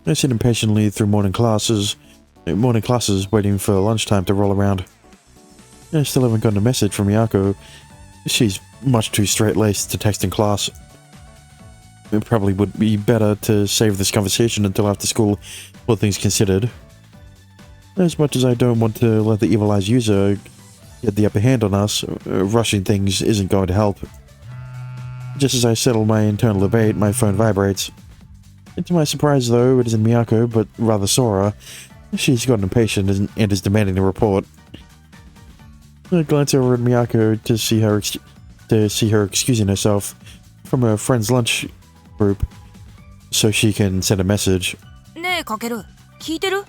I sit impatiently through morning classes, waiting for lunchtime to roll around. I still haven't gotten a message from Miyako. She's much too straight-laced to text in class. It probably would be better to save this conversation until after school, all things considered. As much as I don't want to let the Evil Eyes user get the upper hand on us, rushing things isn't going to help. Just as I settle my internal debate, my phone vibrates. To my surprise, though, it isn't Miyako, but rather Sora. She's gotten impatient and is demanding a report. I glance over at Miyako to see her excusing herself from her friend's lunch group so she can send a message. ねえかける、聞いてる？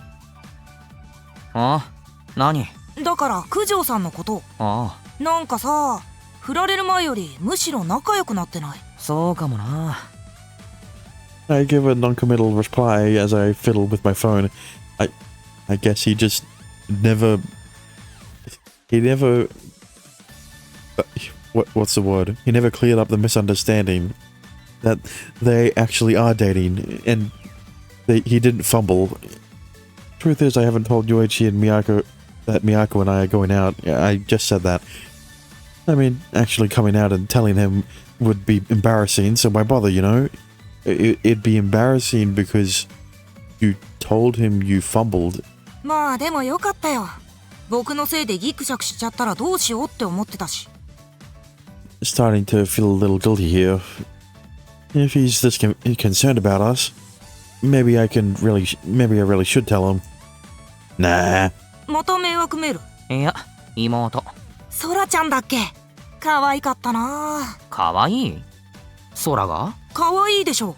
あ、何？だから九条さんのこと。ああ。なんかさ、振られる前よりむしろ仲良くなってない？そうかもな。I give a non-committal reply as I fiddle with my phone. I guess he just never... What's the word? He never cleared up the misunderstanding that they actually are dating, and he didn't fumble. Truth is, I haven't told Yoichi and Miyako that Miyako and I are going out. I just said that. I mean, actually coming out and telling him would be embarrassing, so why bother, you know? It'd be embarrassing because you told him you fumbled. まあでもよかったよ。僕のせいでギクシャクしちゃったらどうしようって思ってたし。Starting to feel a little guilty here. If he's this concerned about us, maybe I really should tell him. Nah. また迷惑メール？いや、妹。ソラちゃんだっけ？可愛かったな。かわいい？ソラが？可愛いでしょ。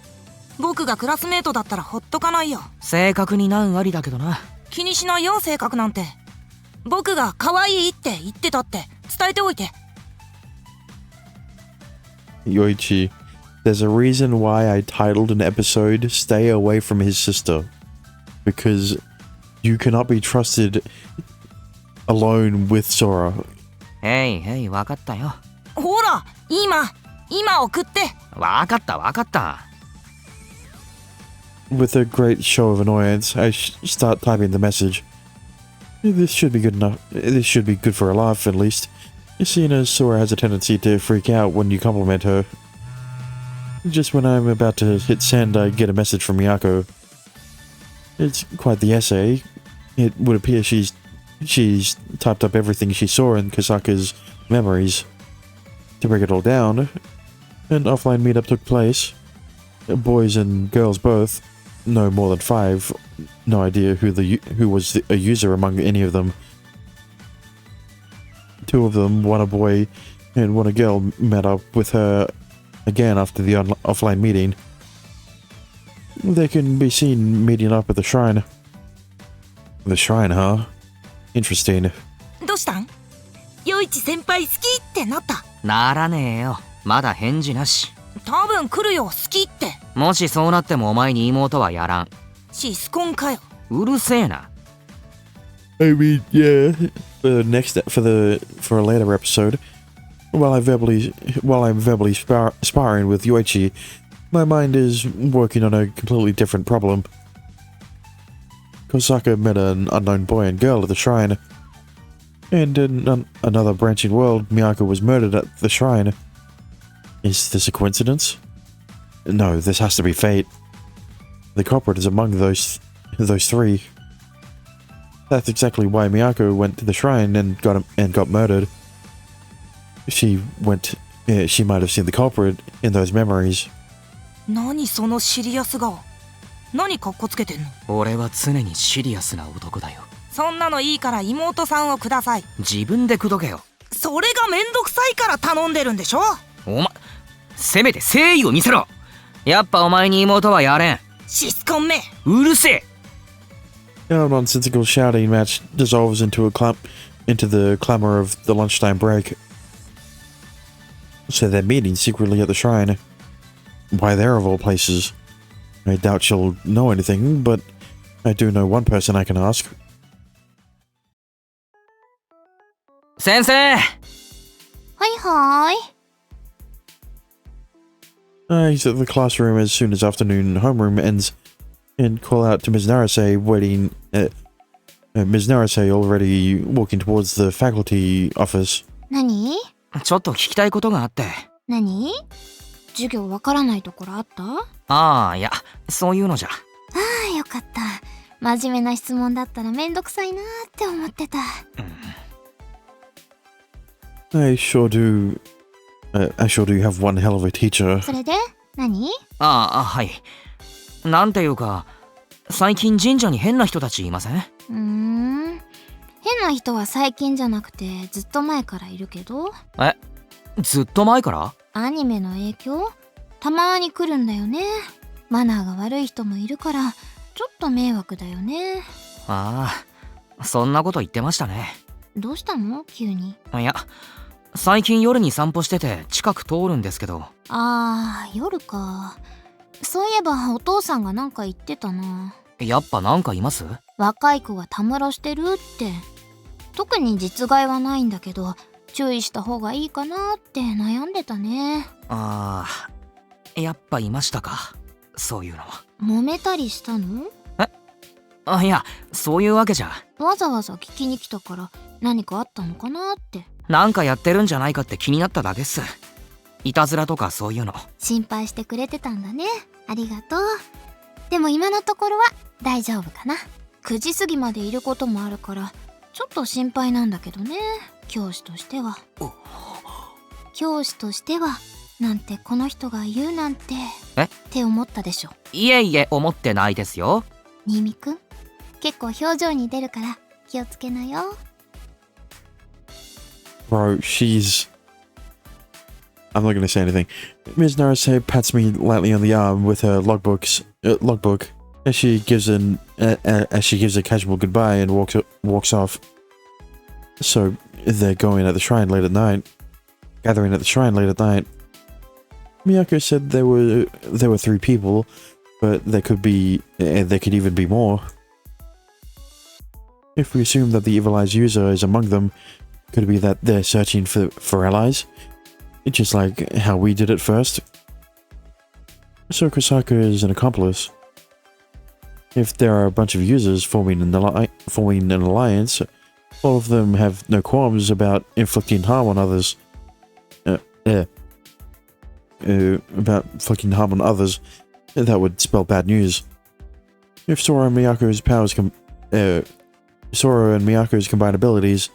僕がクラスメートだったらほっとかないよ。性格に難ありだけどな。気にしないよ、性格なんて。僕が可愛いって言ってたって伝えておいて。Yoichi, there's a reason why I titled an episode Stay Away from His Sister. Because you cannot be trusted alone with Sora. へい、わかったよ。ほら、今送って。わかった。With a great show of annoyance, I start typing the message. This should be good enough. This should be good for a laugh, at least. Seeing as Sora has a tendency to freak out when you compliment her. Just when I'm about to hit send, I get a message from Miyako. It's quite the essay. It would appear she's typed up everything she saw in Kosaka's memories. To break it all down, an offline meetup took place. Boys and girls both, no more than 5, no idea who was a user among any of them. 2 of them, one a boy and one a girl, met up with her again after the offline meeting. They can be seen meeting up at the shrine. The shrine, huh? Interesting. どうしたん？ヨイチ先輩好きってなった？ならねえよ。まだ返事なし。多分来るよ、好きって。もしそうなってもお前に妹はやらん。シスコンかよ。うるせえな。I mean, yeah. For a later episode, while I'm verbally sparring with Yoichi, my mind is working on a completely different problem. Kosaka met an unknown boy and girl at the shrine, and in another branching world, Miyako was murdered at the shrine. Is this a coincidence? No, this has to be fate. The culprit is among those 3. That's exactly why Miyako went to the shrine and got murdered. She might have seen the culprit in those memories. 何そのシリアス顔。何カッコつけてんの？俺は常にシリアスな男だよ。そんなのいいから妹さんをください。自分で口説けよ。それがめんどくさいから頼んでるんでしょ。せめて誠意を見せろ。やっぱお前に妹はやれん。シスコンめ。うるせえ。Our nonsensical shouting match dissolves into the clamor of the lunchtime break. So they're meeting secretly at the shrine. Why there of all places? I doubt she'll know anything, but I do know one person I can ask. 先生。はい。 He's at the classroom as soon as afternoon homeroom ends. and call out to Ms. Narase waiting. Ms. Narase already walking towards the faculty office. 何？ちょっと聞きたいことがあって。何？授業わからないところあった？ああ、いや、そういうのじゃ。ああ、よかった。真面目な質問だったらめんどくさいなーって思ってた。I sure do have one hell of a teacher. それで何？ああ、はい。なんていうか、最近神社に変な人たちいません？変な人は最近じゃなくてずっと前からいるけど。ずっと前から？アニメの影響？たまに来るんだよね。マナーが悪い人もいるからちょっと迷惑だよね。ああ、そんなこと言ってましたね。どうしたの？急に。いや、最近夜に散歩してて近く通るんですけど。あー、夜か。そういえばお父さんがなんか言ってたな。やっぱなんかいます？若い子がたむろしてるって。特に実害はないんだけど注意した方がいいかなって悩んでたね。ああ、やっぱいましたか、そういうの。揉めたりしたの？いや、そういうわけじゃ。わざわざ聞きに来たから何かあったのかなって。なんかやってるんじゃないかって気になっただけっす。いたずらとかそういうの。心配してくれてたんだね。ありがとう。でも今のところは大丈夫かな。9時過ぎまでいることもあるからちょっと心配なんだけどね。教師としてはなんてこの人が言うなんてって思ったでしょ。いえいえ、思ってないですよ。新見くん結構表情に出るから気をつけなよ。 Bro, I'm not going to say anything. Ms. Narase pats me lightly on the arm with her logbook as she gives a casual goodbye and walks off. So they're gathering at the shrine late at night. Miyako said there were 3 people, but there could even be more. If we assume that the Evil Eyes user is among them, could it be that they're searching for allies? Just like how we did at first. So Kosaka is an accomplice. If there are a bunch of users forming an alliance, all of them have no qualms about inflicting harm on others. About inflicting harm on others, that would spell bad news. If Sora and Miyako's combined abilities,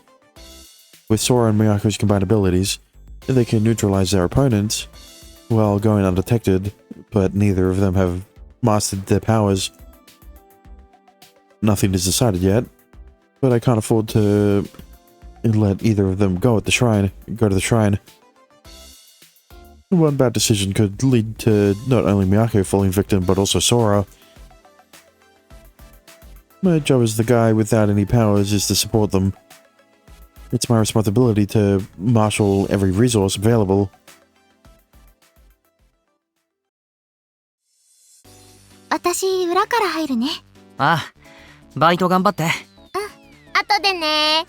they can neutralize their opponents while going undetected, but neither of them have mastered their powers. Nothing is decided yet, but I can't afford to let either of them go to the shrine. One bad decision could lead to not only Miyako falling victim, but also Sora. My job as the guy without any powers is to support them. It's my responsibility to marshal every resource available. 私裏から入るね。ああ、バイト頑張って。後でね。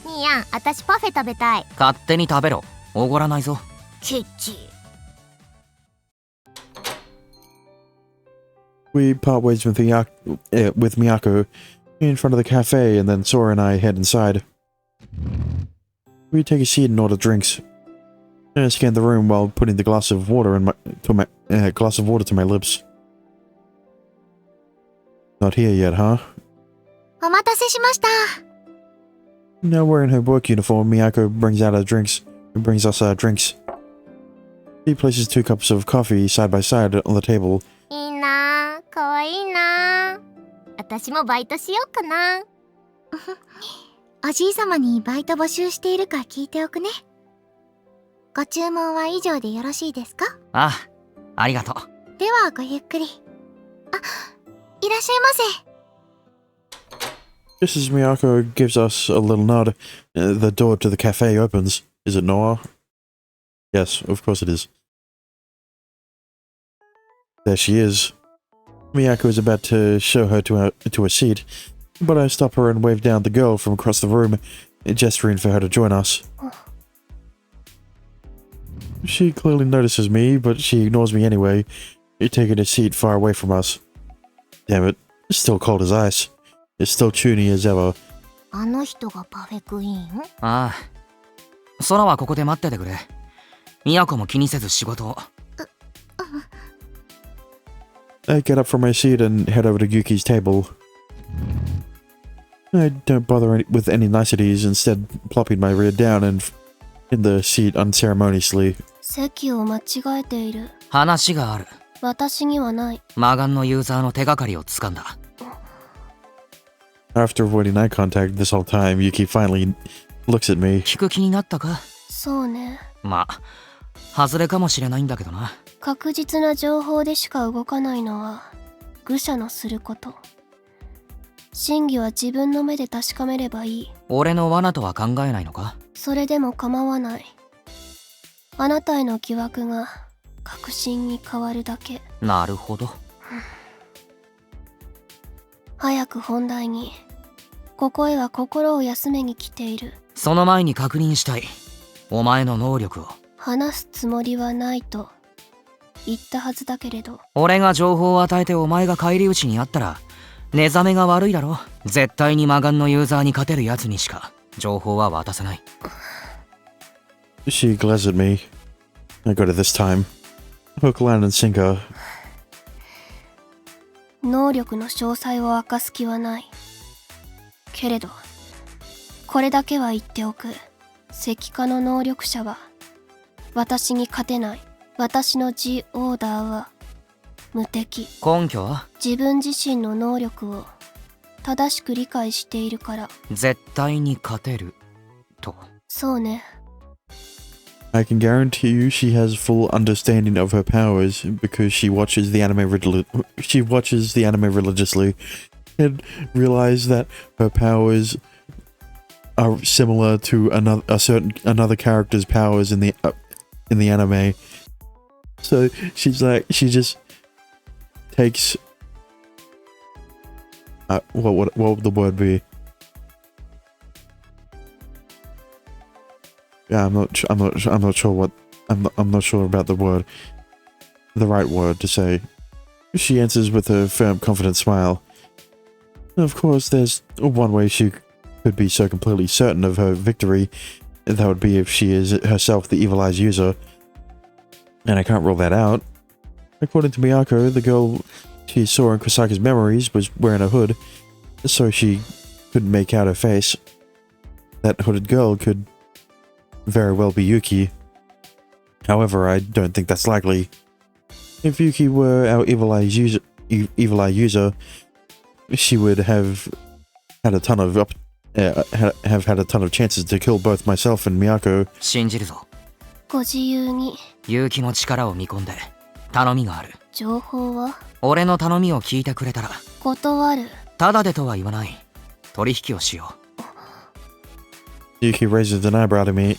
ニーヤン、私パフェ食べたい。勝手に食べろ。おごらないぞ。ケチ。We part ways with Miyako in front of the cafe, and then Sora and I head inside. We take a seat and order drinks. I scan the room while putting the glass of water to my lips. Not here yet, huh? お待たせしました。 Now we're in her work uniform, Miyako brings us our drinks. She places 2 cups of coffee side by side on the table. いいなぁ、かわいいなぁ。私もバイトしようかな。おじいさまにバイト募集しているか聞いておくね。ご注文は以上でよろしいですか？ああ、ありがとう。ではごゆっくり。あ、いらっしゃいませ。 Just as Miyako gives us a little nod, the door to the cafe opens. Is it Noah? Yes, of course it is. There she is. Miyako is about to show her to a seat, but I stop her and wave down the girl from across the room, gesturing for her to join us. She clearly notices me, but she ignores me anyway, taking a seat far away from us. Damn it. It's still cold as ice. It's still tuny as ever. あの人がパフェクイーン？ああ、空はここで待っててくれ。都も気にせず仕事を。I get up from my seat and head over to Yuki's table. I don't bother with any niceties, instead plopping my rear down and in the seat unceremoniously. 席を間違えている。話がある。私にはない。マガンのユーザーの手がかりをつかんだ。After avoiding eye contact this whole time, Yuki finally looks at me. 聞く気になったか？そうね。まあ、外れかもしれないんだけどな。確実な情報でしか動かないのは愚者のすること。真偽は自分の目で確かめればいい。俺の罠とは考えないのか？それでも構わない。あなたへの疑惑が確信に変わるだけ。なるほど。早く本題に。ここへは心を休めに来ている。その前に確認したい。お前の能力を。話すつもりはないと言ったはずだけれど。俺が情報を与えてお前が返り討ちにあったら寝覚めが悪いだろ。絶対にマガンのユーザーに勝てるやつにしか情報は渡せない。She glares at me. I got it this time. Hook, line, and sinker. 能力の詳細を明かす気はない。けれど、これだけは言っておく。石化の能力者は、私に勝てない。私の G オーダーは、無敵。根拠は？自分自身の能力を、正しく理解しているから。絶対に勝てる、と。そうね。I can guarantee you she has full understanding of her powers because she watches the anime religiously and realize that her powers are similar to another character's powers in the anime. So she just takes what would the word be? Yeah, I'm not sure about the right word to say. She answers with a firm, confident smile. Of course, there's one way she could be so completely certain of her victory. That would be if she is herself the Evil Eyes user. And I can't rule that out. According to Miyako, the girl she saw in Kosaka's memories was wearing a hood, so she couldn't make out her face. That hooded girl could very well be Yuki. However, I don't think that's likely. If Yuki were our Evil Eye user, she would have had a ton of chances to kill both myself and Miyako. 信じるぞ。ご自由に。勇気の力を見込んで頼みがある。情報は？俺の頼みを聞いてくれたら。断る。ただでとは言わない。取引をしよう。Yuki raises an eyebrow to me.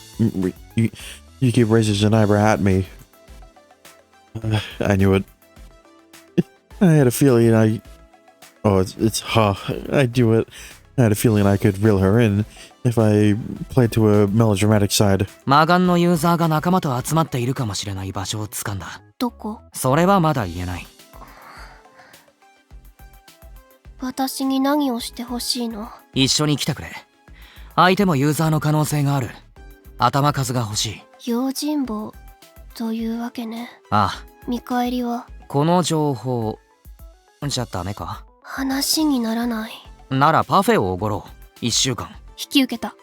Yuki raises an eyebrow at me. I knew it. I had a feeling I knew it. I had a feeling I could reel her in if I played to a melodramatic side. マガンのユーザーが仲間と集まっているかもしれない場所を掴んだ。どこ？それはまだ言えない。私に何をしてほしいの？一緒に来てくれ。相手もユーザーの可能性がある。頭数が欲しい。用心棒というわけね。ああ。見返りは？この情報じゃダメか？話にならない。ならパフェをおごろう。1週間。引き受けた。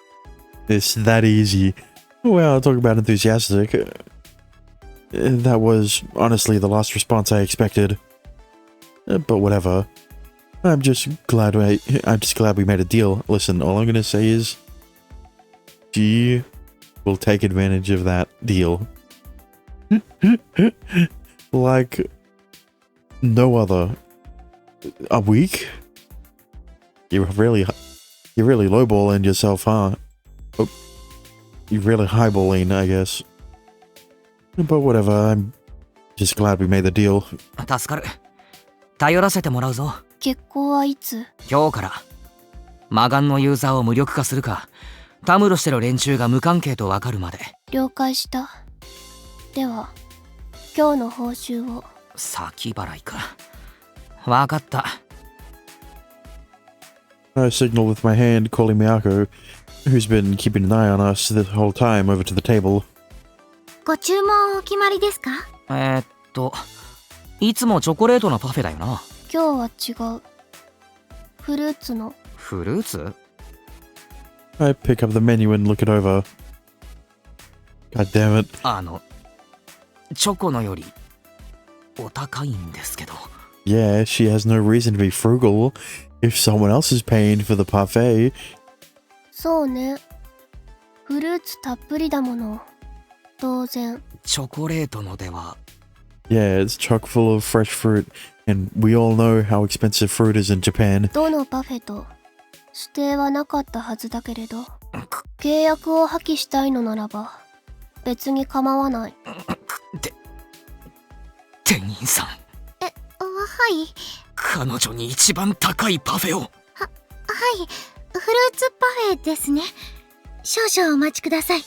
It's that easy. Well, talk about enthusiastic. That was honestly the last response I expected. But whatever. I'm just glad we made a deal. Listen, all I'm gonna say is she will take advantage of that deal. Like no other. A week? You're really lowballing yourself, huh? Oh, you're really highballing, I guess. But whatever, I'm just glad we made the deal. 助かる。頼らせてもらうぞ。結婚はいつ？今日から。マガンのユーザーを無力化するか、たむろしてる連中が無関係とわかるまで。了解した。では、今日の報酬を。先払いか。わかった。I signal with my hand, calling Miyako, who's been keeping an eye on us the whole time, over to the table. ご注文お決まりですか？いつもチョコレートのパフェだよな。今日は違う。フルーツの。フルーツ？ I pick up the menu and look it over. God damn it. チョコのよりお高いんですけど。Yeah, she has no reason to be frugal if someone else is paying for the parfait. そうね。フルーツたっぷりだもの。当然。チョコレートのでは。Yeah, it's chock full of fresh fruit, and we all know how expensive fruit is in Japan. どのパフェと指定はなかったはずだけれど、契約を破棄したいのならば別に構わない。店員さん。はい。彼女に一番高いパフェを。はい。フルーツパフェですね。少々お待ちください。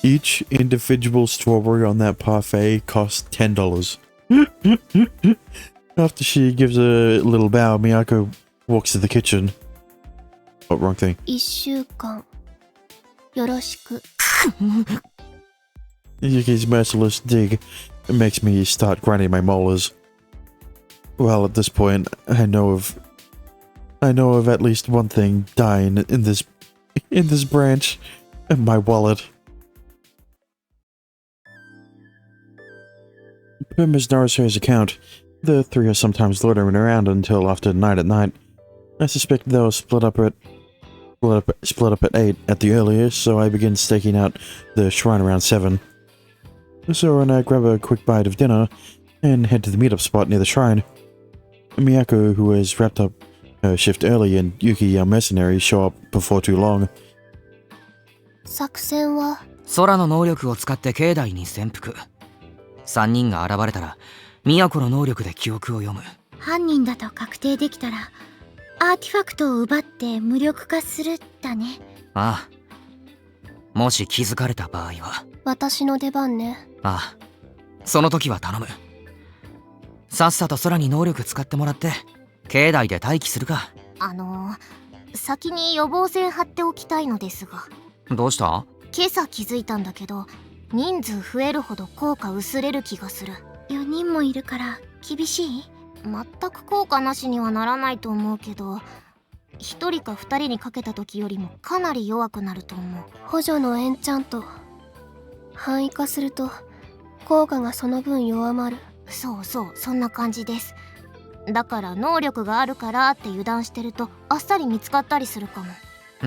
Each individual strawberry on that parfait costs $10. After she gives a little bow, Miyako walks to the kitchen. Oh, wrong thing. 1週間よろしく。Yuki's merciless dig makes me start grinding my molars. Well, at this point, I know of at least one thing dying in this branch, my wallet. Per Ms. Naruso's account, the three are sometimes loitering around until after night at night. I suspect they'll split up at 8 at the earliest, so I begin staking out the shrine around 7. So and I grab a quick bite of dinner and head to the meetup spot near the shrine. Miyako, who has wrapped up her shift early, and Yuki, our mercenary, show up before too long. 作戦は空の能力を使って境内に潜伏。3人が現れたら都の能力で記憶を読む。犯人だと確定できたらアーティファクトを奪って無力化するだね。ああ。もし気づかれた場合は。私の出番ね。ああ。その時は頼む。さっさと空に能力使ってもらって境内で待機するか。先に予防線張っておきたいのですが。どうした？今朝気づいたんだけど、人数増えるほど効果薄れる気がする。4人もいるから厳しい？全く効果なしにはならないと思うけど、1人か2人にかけた時よりもかなり弱くなると思う。補助のエンチャント範囲化すると効果がその分弱まる。そうそう、そんな感じです。だから能力があるからって油断してるとあっさり見つかったりするかも。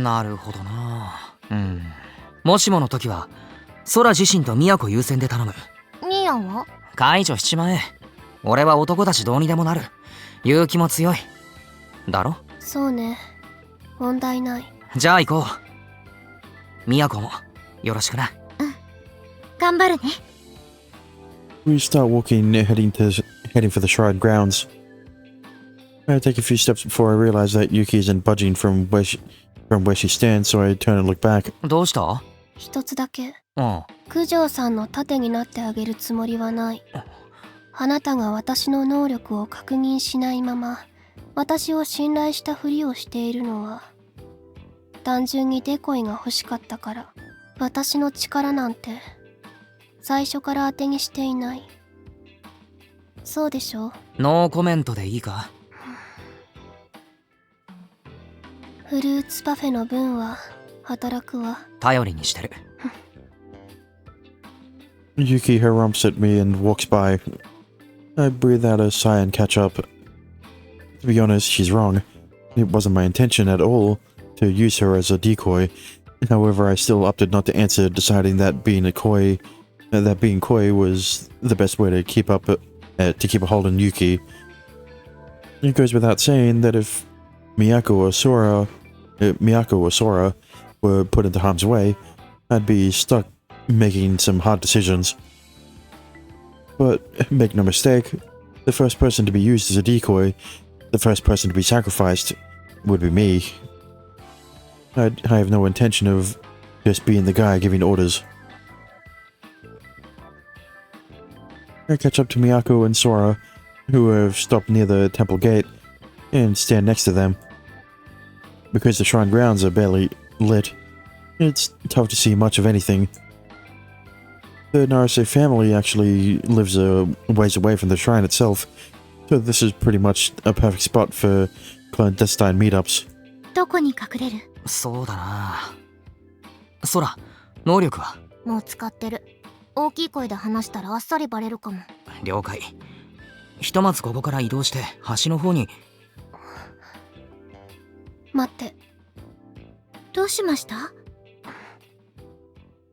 なるほどな。もしもの時は空自身と都優先で頼む。ニーヤンは？解除しちまえ。俺は男だしどうにでもなる。勇気も強いだろ。そうね、問題ない。じゃあ行こう。都もよろしくな。頑張るね。We start walking, heading for the shrine grounds. I take a few steps before I realize that Yuki isn't budging from where she stands, so I turn and look back. どうした？一つだけ。ああ。九条さんの盾になってあげるつもりはない。あなたが私の能力を確認しないまま私を信頼したふりをしているのは単純にデコイが欲しかったから。私の力なんて最初から当てにしていない。そうでしょ？ノーコメントでいいか？フルーツパフェの分は働くわ。頼りにしてる。Yuki harumps at me and walks by. I breathe out a sigh and catch up. To be honest, she's wrong. It wasn't my intention at all to use her as a decoy. However, I still opted not to answer, deciding that being coy was the best way to keep a hold on Yuki. It goes without saying that if Miyako or Sora were put into harm's way, I'd be stuck making some hard decisions. But make no mistake, the first person to be used as a decoy, the first person to be sacrificed, would be me. I have no intention of just being the guy giving orders. I catch up to Miyako and Sora, who have stopped near the temple gate. and stand next to them. Because the shrine grounds are barely lit, it's tough to see much of anything. The Naruse family actually lives a ways away from the shrine itself, so this is pretty much a perfect spot for clandestine meetups. どこに隠れる？そうだな。空、能力は？もう使ってる。大きい声で話したらあっさりバレるかも。了解。ひとまずここから移動して橋の方に。待って。どうしました？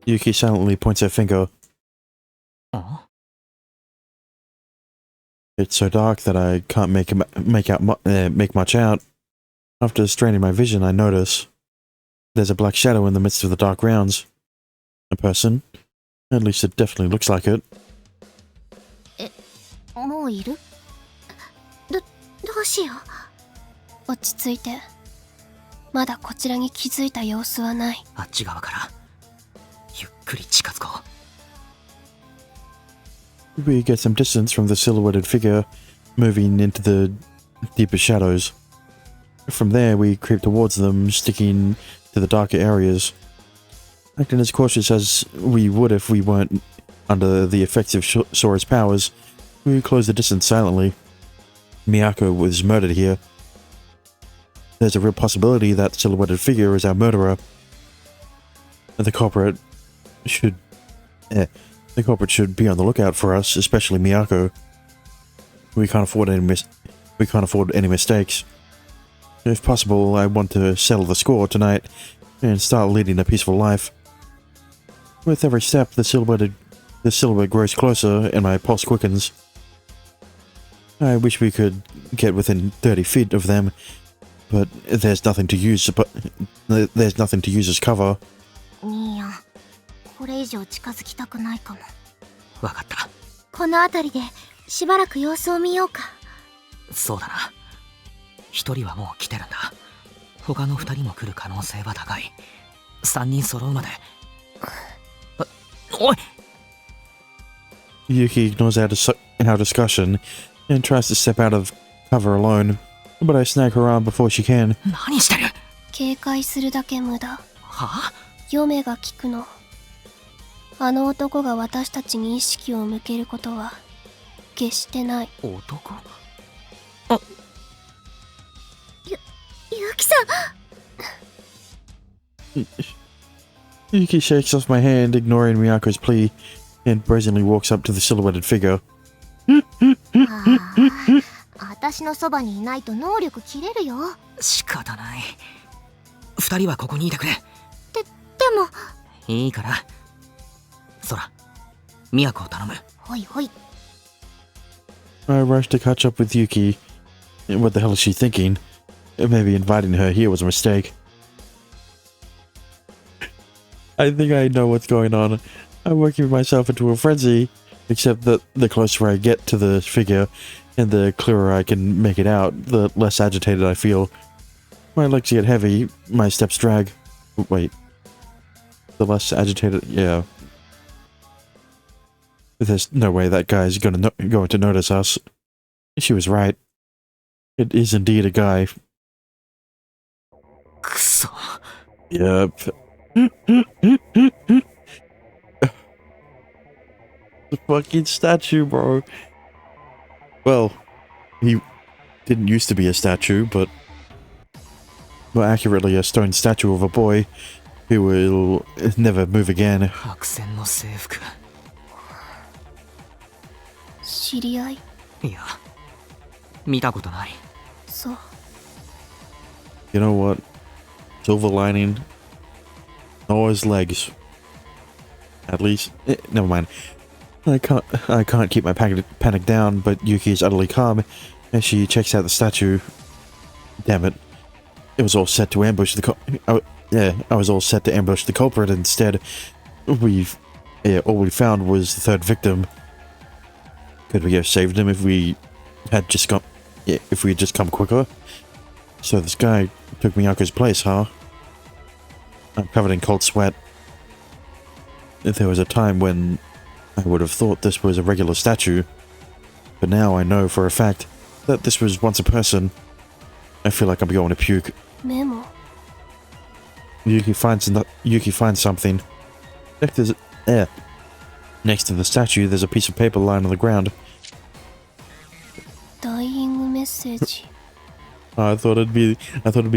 Yuki silently points her finger. あ？ It's so dark that I can't make much out. After straining my vision, I notice there's a black shadow in the midst of the dark grounds. A person. At least it definitely looks like it. もういる？どうしよう。落ち着いて。まだこちらに気づいた様子はない。あっち側からゆっくり近づこう。 We get some distance from the silhouetted figure, moving into the deeper shadows. From there, we creep towards them, sticking to the darker areas. Acting as cautious as we would if we weren't under the effects of Sora's powers, we close the distance silently. Miyako was murdered here. There's a real possibility that silhouetted figure is our murderer. The culprit should be on the lookout for us, especially Miyako. We can't afford any mistakes. If possible, I want to settle the score tonight and start leading a peaceful life. With every step, the silhouette grows closer and my pulse quickens. I wish we could get within 30 feet of them, but there's nothing to use as cover. いや、これ以上近づきたくないかも。わかった。この辺りでしばらく様子を見ようか。そうだな。一人はもう来てるんだ。他の二人も来る可能性は高い。三人揃うまで。おい！ Yuki ignores our discussion and tries to step out of cover alone, but I snag her arm before she can. 何してる？警戒するだけ無駄。は？嫁が聞くの。あの男が私たちに意識を向けることは決してない。男？ゆきさん。Yuki shakes off my hand, ignoring Miyako's plea, and brazenly walks up to the silhouetted figure. 私のそばにいないと能力切れるよ。仕方ない。二人はここにいてくれ。でも。いいから。空、都を頼む。ほいほい。I rush to catch up with Yuki. What the hell is she thinking? Maybe inviting her here was a mistake. I think I know what's going on. I'm working myself into a frenzy, except that the closer I get to the figure, and the clearer I can make it out, the less agitated I feel. My legs get heavy, my steps drag. Wait. The less agitated... yeah. There's no way that guy's going to notice us. She was right. It is indeed a guy. くそ。 Yep. The fucking statue, bro. Well, he didn't used to be a statue, but more accurately a stone statue of a boy who will never move again. 白線の制服。知り合い？いや、見たことない。そう。You know what? Silver lining. Noah's legs. At least, never mind. I can't keep my panic down, but Yuki is utterly calm as she checks out the statue. Damn it. It was all set to ambush the I was all set to ambush the culprit. Instead, all we found was the third victim. Could we have saved him if we had just come quicker? So this guy took Miyako's place, huh? I'm covered in cold sweat. There was a time when I would have thought this was a regular statue, but now I know for a fact that this was once a person. I feel like I'm going to puke. メモ Yuki finds something. Next to the statue, there's a piece of paper lying on the ground. ダイイングメッセージ I thought it'd be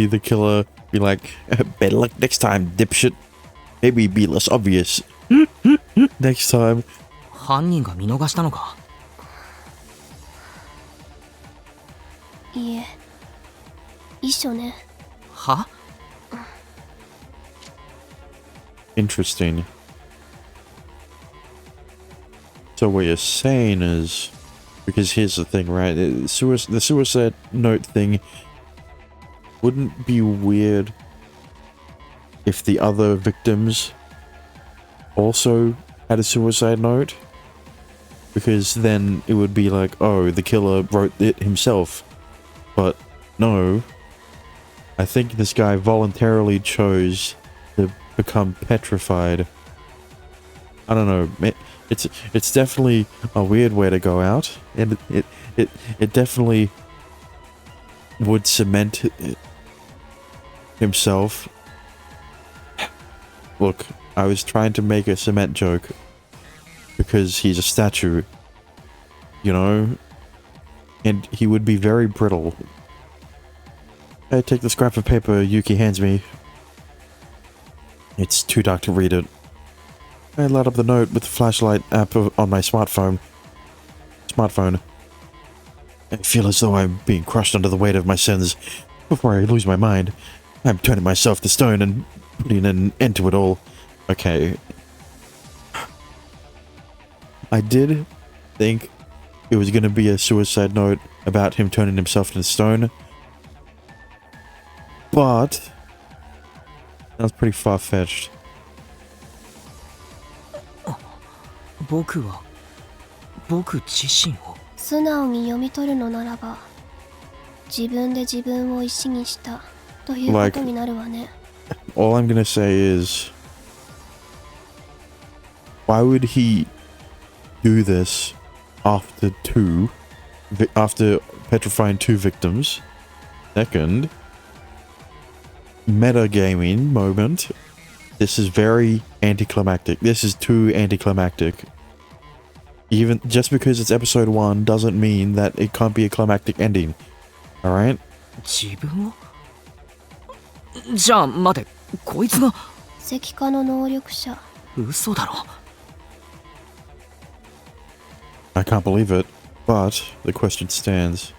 the killer. Be like, better luck next time, dipshit. Maybe be less obvious. Next time. 犯人が見逃したのか。いえ遺書ねは？ Interesting. So what you're saying is, because here's the thing, right? The suicide note thing wouldn't be weird if the other victims also had a suicide note, because then it would be like, oh, the killer wrote it himself. But no, I think this guy voluntarily chose to become petrified. I don't know. It's definitely a weird way to go out, and it definitely would cement himself. Look, I was trying to make a cement joke because he's a statue, you know, and he would be very brittle. I take the scrap of paper Yuki hands me. It's too dark to read it. I light up the note with the flashlight app on my smartphone. I feel as though I'm being crushed under the weight of my sins. Before I lose my mind, I'm turning myself to stone and putting an end to it all. Okay. I did think it was going to be a suicide note about him turning himself to stone. But that was pretty far-fetched. 僕自身を。素直に読み取るのならば自分で自分を石にしたということになるわね All I'm gonna say is, why would he do this after petrifying 2 victims? Second, metagaming moment. This is very anticlimactic. This is too anticlimactic. Even just because it's episode 1 doesn't mean that it can't be a climactic ending. Alright? 自分を？じゃあ待て、こいつが。石化の能力者嘘だろ。I can't believe it, but the question stands.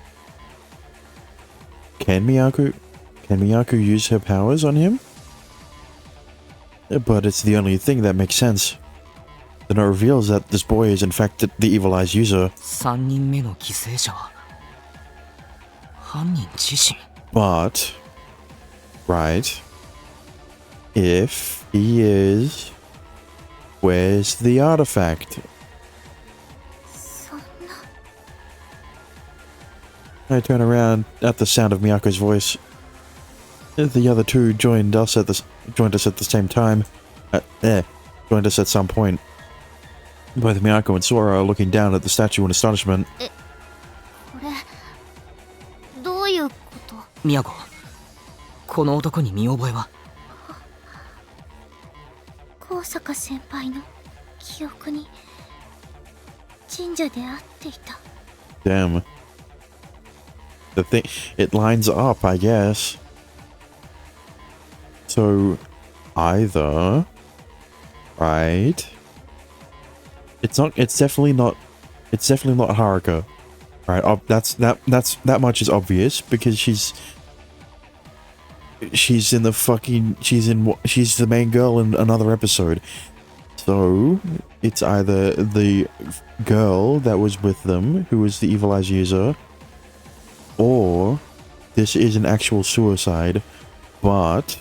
Can Miyako use her powers on him? But it's the only thing that makes sense. The note reveals that this boy is in fact the Evil Eye's user. 3人目の犠牲者は犯人自身。 But, right, if he is, where's the artifact? そんな I turn around at the sound of Miyako's voice. The other two joined us at the same time. Joined us at some point. Both Miyako and Sora are looking down at the statue in astonishment. これどういうこと？宮子、この男に見覚えは？高坂先輩の記憶に神社で会っていた。 Damn. The thing, it lines up, I guess. So, either, right? It's definitely not Haruka, right? That much is obvious because she's the main girl in another episode. So, it's either the girl that was with them, who was the Evil Eye's user, or this is an actual suicide, but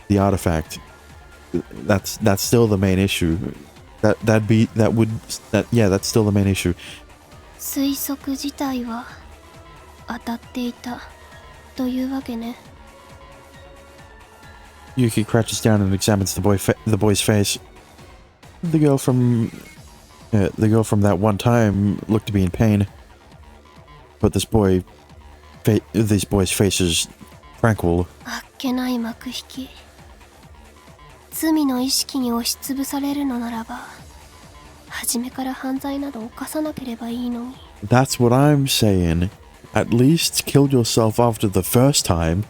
the artifact, that's still the main issue. That's still the main issue. 推測自体は当たっていたというわけね。 Yuki crouches down and examines the boy's face. The girl from that one time looked to be in pain. but this boy's face is tranquil. あっけない幕引き。罪の意識に押しつぶされるのならば、初めから犯罪など犯さなければいいのに。That's what I'm saying. At least kill yourself after the first time.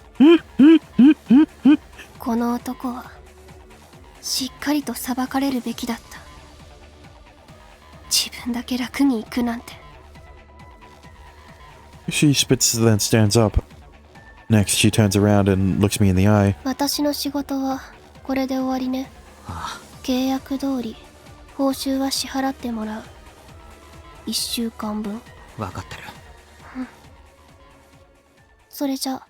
この男はしっかりと裁かれるべきだった。自分だけ楽に行くなんて。She spits, then stands up. Next, she turns around and looks me in the eye. 私の仕事はこれで終わりね。契約通り報酬は支払ってもらう。1週間分。分かってる。それじゃ。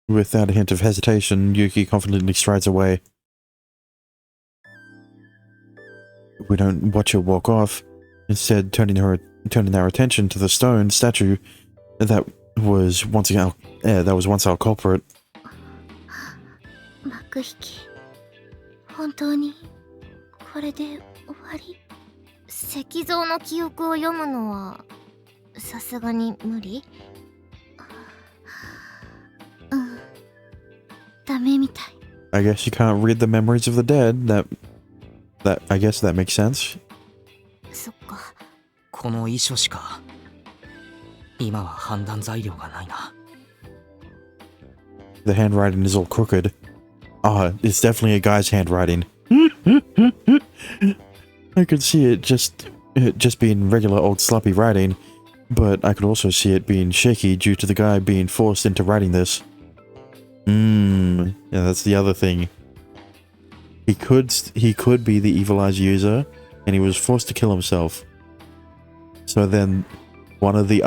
Without a hint of hesitation, Yuki confidently strides away. We don't watch her walk off, instead turning our attention to the stone statue that was once our culprit. 幕引き。本当にこれで終わり？石像の記憶を読むのはさすがに無理？うん。ダメみたい。I guess you can't read the memories of the dead. I guess that makes sense. そっか。この遺書しか今は判断材料がないな。The handwriting is all crooked. It's definitely a guy's handwriting. I could see it just being regular old sloppy writing, but I could also see it being shaky due to the guy being forced into writing this. Yeah, that's the other thing. He could be the Evil Eyes user, and he was forced to kill himself. So then, one of the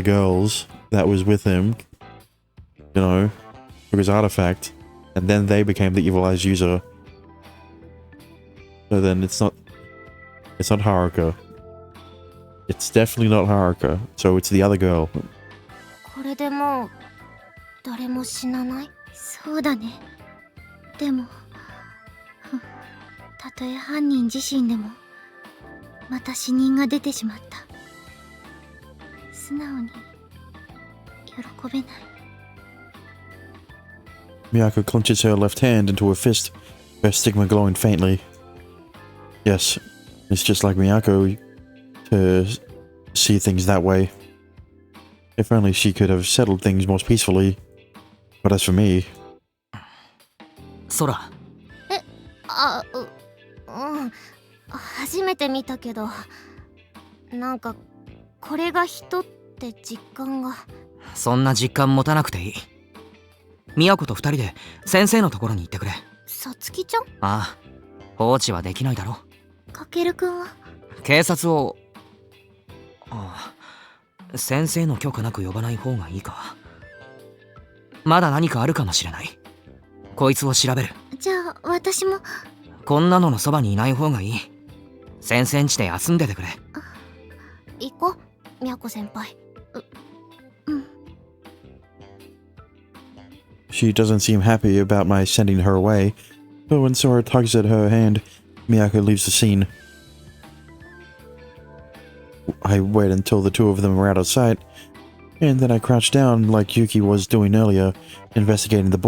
girls that was with him, took his artifact, and then they became the Evil Eyes user. So then it's not Haruka. It's definitely not Haruka. So it's the other girl. これでもう誰も死なない？そうだね。でも、たとえ犯人自身でもまた死人が出てしまった。素直に喜べない。Miyako clenches her left hand into a fist, her stigma glowing faintly. Yes, it's just like Miyako to see things that way. If only she could have settled things more peacefully. But as for me... ソラ。初めて見たけど、なんかこれが人って実感が。そんな実感持たなくていい。宮子と二人で先生のところに行ってくれ。さつきちゃん？ああ、放置はできないだろ。かけるくんは？警察を先生の許可なく呼ばない方がいいか。まだ何かあるかもしれない。こいつを調べる。じゃあ私も。こんなののそばにいない方がいい。先生ん家で休んでてくれ。行こう、みやこ先輩。She doesn't seem happy about my sending her away, but when Sora tugs at her hand, Miyako leaves the scene. I wait until the two of them are out of sight, and then I crouch down like Yuki was doing earlier, investigating the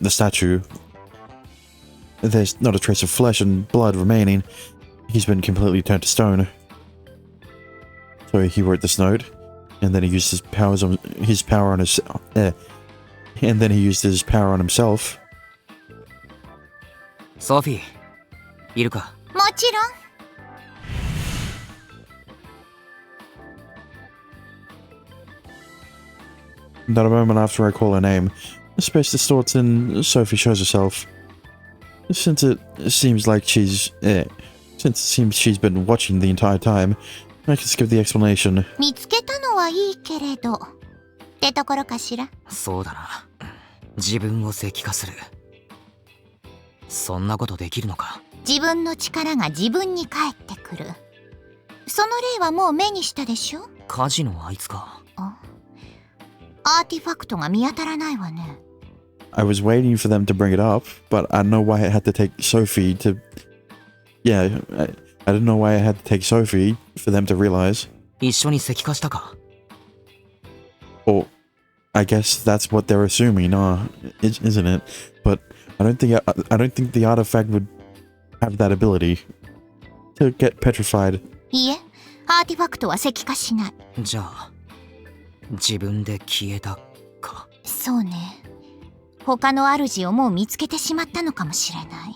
statue. There's not a trace of flesh and blood remaining. He's been completely turned to stone. So he wrote this note, and then he used his power on himself. ソフィー、いるか？もちろん。Not a moment after I call her name, a space distorts and Sophie shows herself. Since it seems she's been watching the entire time, I can skip the explanation. 見つけたのはいいけれど、ってところかしら。そうだな。自分を石化する。そんなことできるのか？自分の力が自分に返ってくる。その例はもう目にしたでしょ？火事のあいつか。アーティファクトが見当たらないわね。I was waiting for them to bring it up, but I don't know why it had to take Sophie to... Yeah, I didn't know why I had to take Sophie for them to realize. 一緒に石化したか Or I guess that's what they're assuming, isn't it? But I don't think the artifact would have that ability to get petrified. いいえ、アーティファクトは石化しない。じゃあ自分で消えたかそうね。他の主をもう見つけてしまったのかもしれない。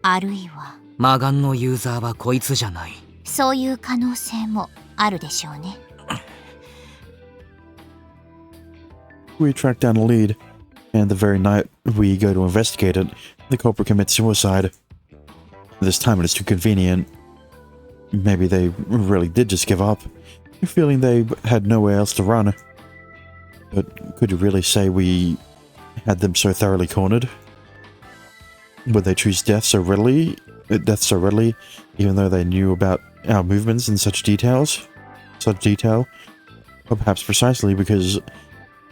あるいは魔眼のユーザーはこいつじゃない。そういう可能性もあるでしょうね。We track down a lead, and the very night we go to investigate it, the culprit commits suicide. This time it is too convenient. Maybe they really did just give up, feeling they had nowhere else to run. But could you really say we had them so thoroughly cornered? Would they choose death so readily, even though they knew about our movements in such detail? Or perhaps precisely because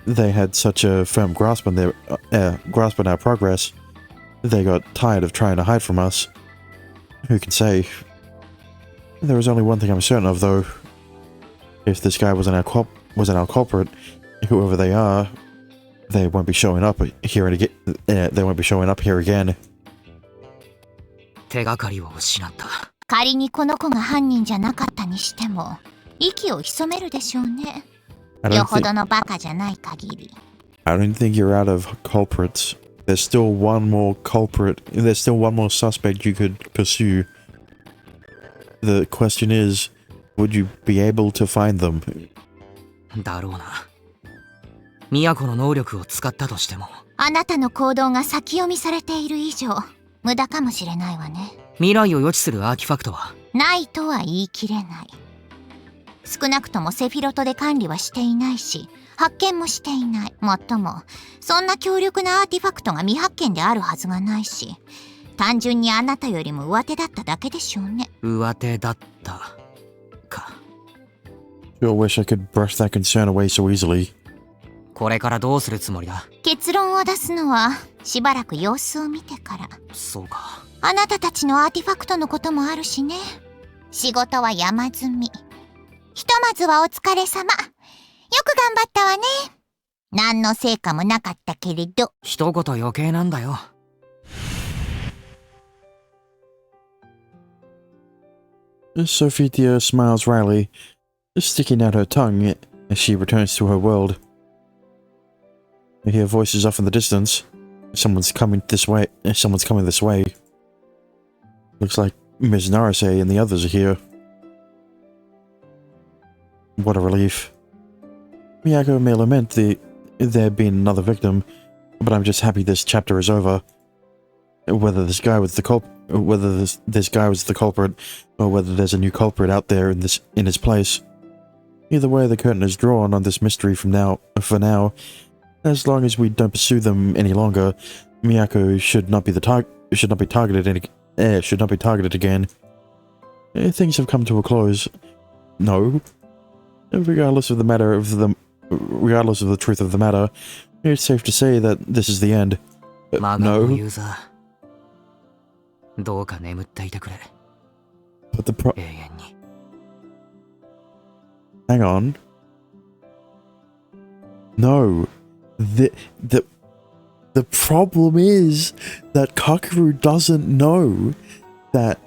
they had such a firm grasp on our progress, they got tired of trying to hide from us. Who can say? There is only one thing I'm certain of, though. If this guy wasn't our culprit, whoever they are, they won't be showing up here again. They won't be showing up here again. 手がかりを失った。仮にこの子が犯人じゃなかったにしても、息を潜めるでしょうね。よほどのバカじゃない限り。I don't think you're out of culprits. There's still one more culprit. There's still one more suspect you could pursue. The question is, would you be able to find them? だろうな。都の能力を使ったとしても。あなたの行動が先読みされている以上、無駄かもしれないわね。未来を予知するアーティファクトはないとは言い切れない。少なくともセフィロトで管理はしていないし、発見もしていない。もっとも、そんな強力なアーティファクトが未発見であるはずがないし、単純にあなたよりも上手だっただけでしょうね。上手だったか。Sure wish I could brush that concern away so easily. これからどうするつもりだ？結論を出すのはしばらく様子を見てから。そうか。あなたたちのアーティファクトのこともあるしね。仕事は山積み。ひとまずはお疲れ様。よく頑張ったわね。何の成果もなかったけれど。一言余計なんだよ。Sophia smiles wryly, sticking out her tongue as she returns to her world. I hear voices off in the distance. Someone's coming this way. Looks like Ms. Narase and the others are here. What a relief. Miyako may lament there being another victim, but I'm just happy this chapter is over. Whether this guy was the culprit, or whether there's a new culprit out there in his place. Either way, the curtain is drawn on this mystery for now. As long as we don't pursue them any longer, Miyako should not be targeted again. Things have come to a close. No. Regardless of the truth of the matter, it's safe to say that this is the end. マガのユーザー、どうか眠っていてくれ。 But the 永遠に。Hang on. No. The problem is that Kakeru doesn't know that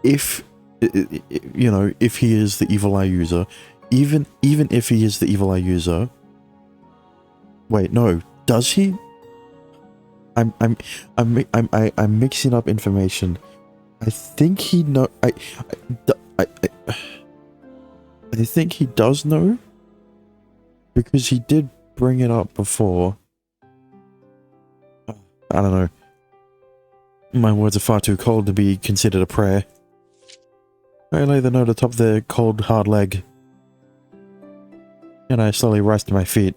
if he is the evil eye user, even if he is the evil eye user. Wait, no, does he? I'm mixing up information. I think he know. I think he does know, because he did bring it up before. I don't know. My words are far too cold to be considered a prayer. I lay the note atop their cold, hard leg, and I slowly rise to my feet.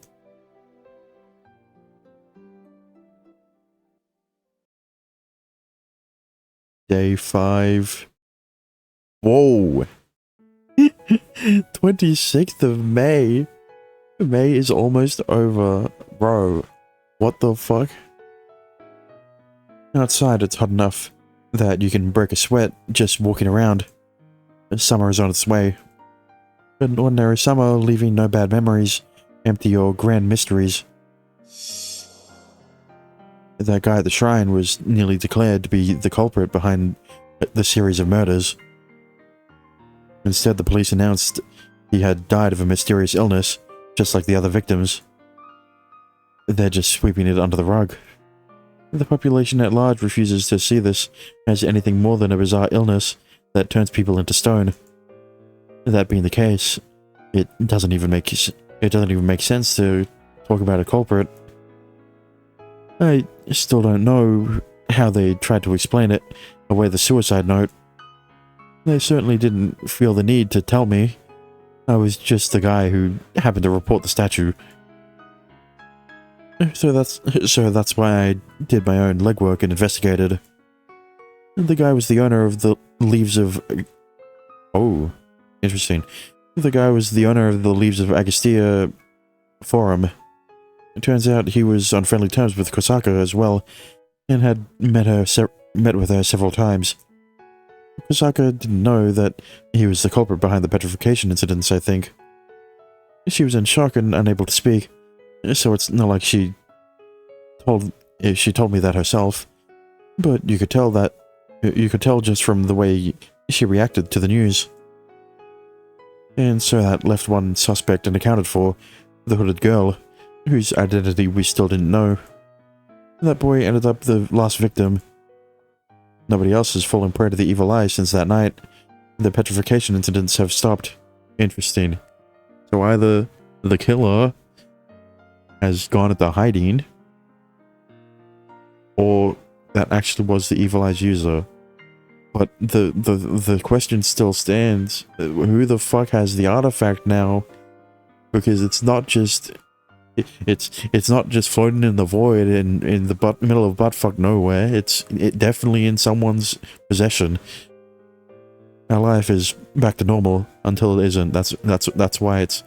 Day 5. Whoa! 26th of May. May is almost over. Bro, what the fuck? Outside it's hot enough. that you can break a sweat just walking around. Summer is on its way. An ordinary summer, leaving no bad memories, empty or grand mysteries. That guy at the shrine was nearly declared to be the culprit behind the series of murders. Instead, the police announced he had died of a mysterious illness, just like the other victims. They're just sweeping it under the rug. The population at large refuses to see this as anything more than a bizarre illness that turns people into stone. That being the case, it doesn't even make sense to talk about a culprit. I still don't know how they tried to explain it away the suicide note. They certainly didn't feel the need to tell me. I was just the guy who happened to report the statue. So that's why I did my own legwork and investigated. The guy was the owner of the Leaves of... Oh, interesting. The guy was the owner of the Leaves of Agastya forum. It turns out he was on friendly terms with Kosaka as well, and had met with her several times. Kosaka didn't know that he was the culprit behind the petrification incidents, I think. She was in shock and unable to speak, so it's not like she told me that herself. But you could tell just from the way she reacted to the news. And so that left one suspect unaccounted for, the hooded girl, whose identity we still didn't know. That boy ended up the last victim. Nobody else has fallen prey to the evil eye since that night. The petrification incidents have stopped. Interesting. So either the killer has gone into hiding, or that actually was the evil eye's user. But the question still stands. Who the fuck has the artifact now? Because it's not just... It's not just floating in the void in the middle of buttfuck nowhere. It's definitely in someone's possession. Our life is back to normal until it isn't. That's why it's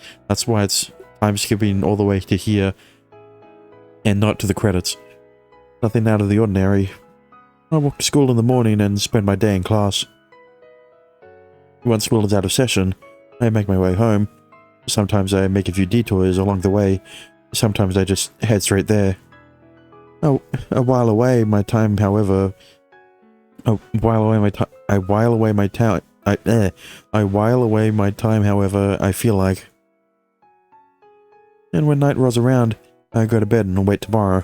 time skipping all the way to here and not to the credits. Nothing out of the ordinary. I walk to school in the morning and spend my day in class. Once school is out of session, I make my way home. Sometimes I make a few detours along the way. Sometimes I just head straight there. I while away my time, however, I while away my time, however, I feel like. And when night rolls around, I go to bed and wait tomorrow.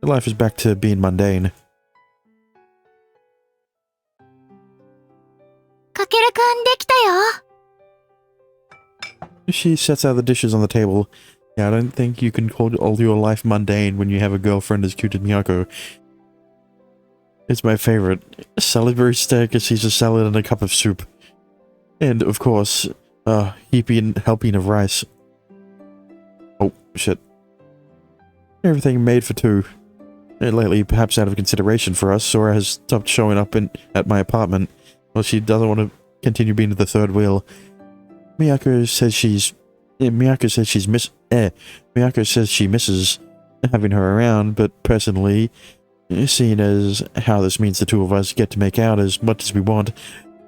Life is back to being mundane. Kakeru-kun, できたよ! She sets out the dishes on the table. Yeah, I don't think you can call all your life mundane when you have a girlfriend as cute as Miyako. It's my favorite. Salisbury steak, a Caesar salad, and a cup of soup. And, of course, a heaping helping of rice. Oh, shit. Everything made for two. And lately, perhaps out of consideration for us, Sora has stopped showing up at my apartment. Well, she doesn't want to continue being the third wheel. Miyako says she misses having her around, but personally, seeing as how this means the two of us get to make out as much as we want,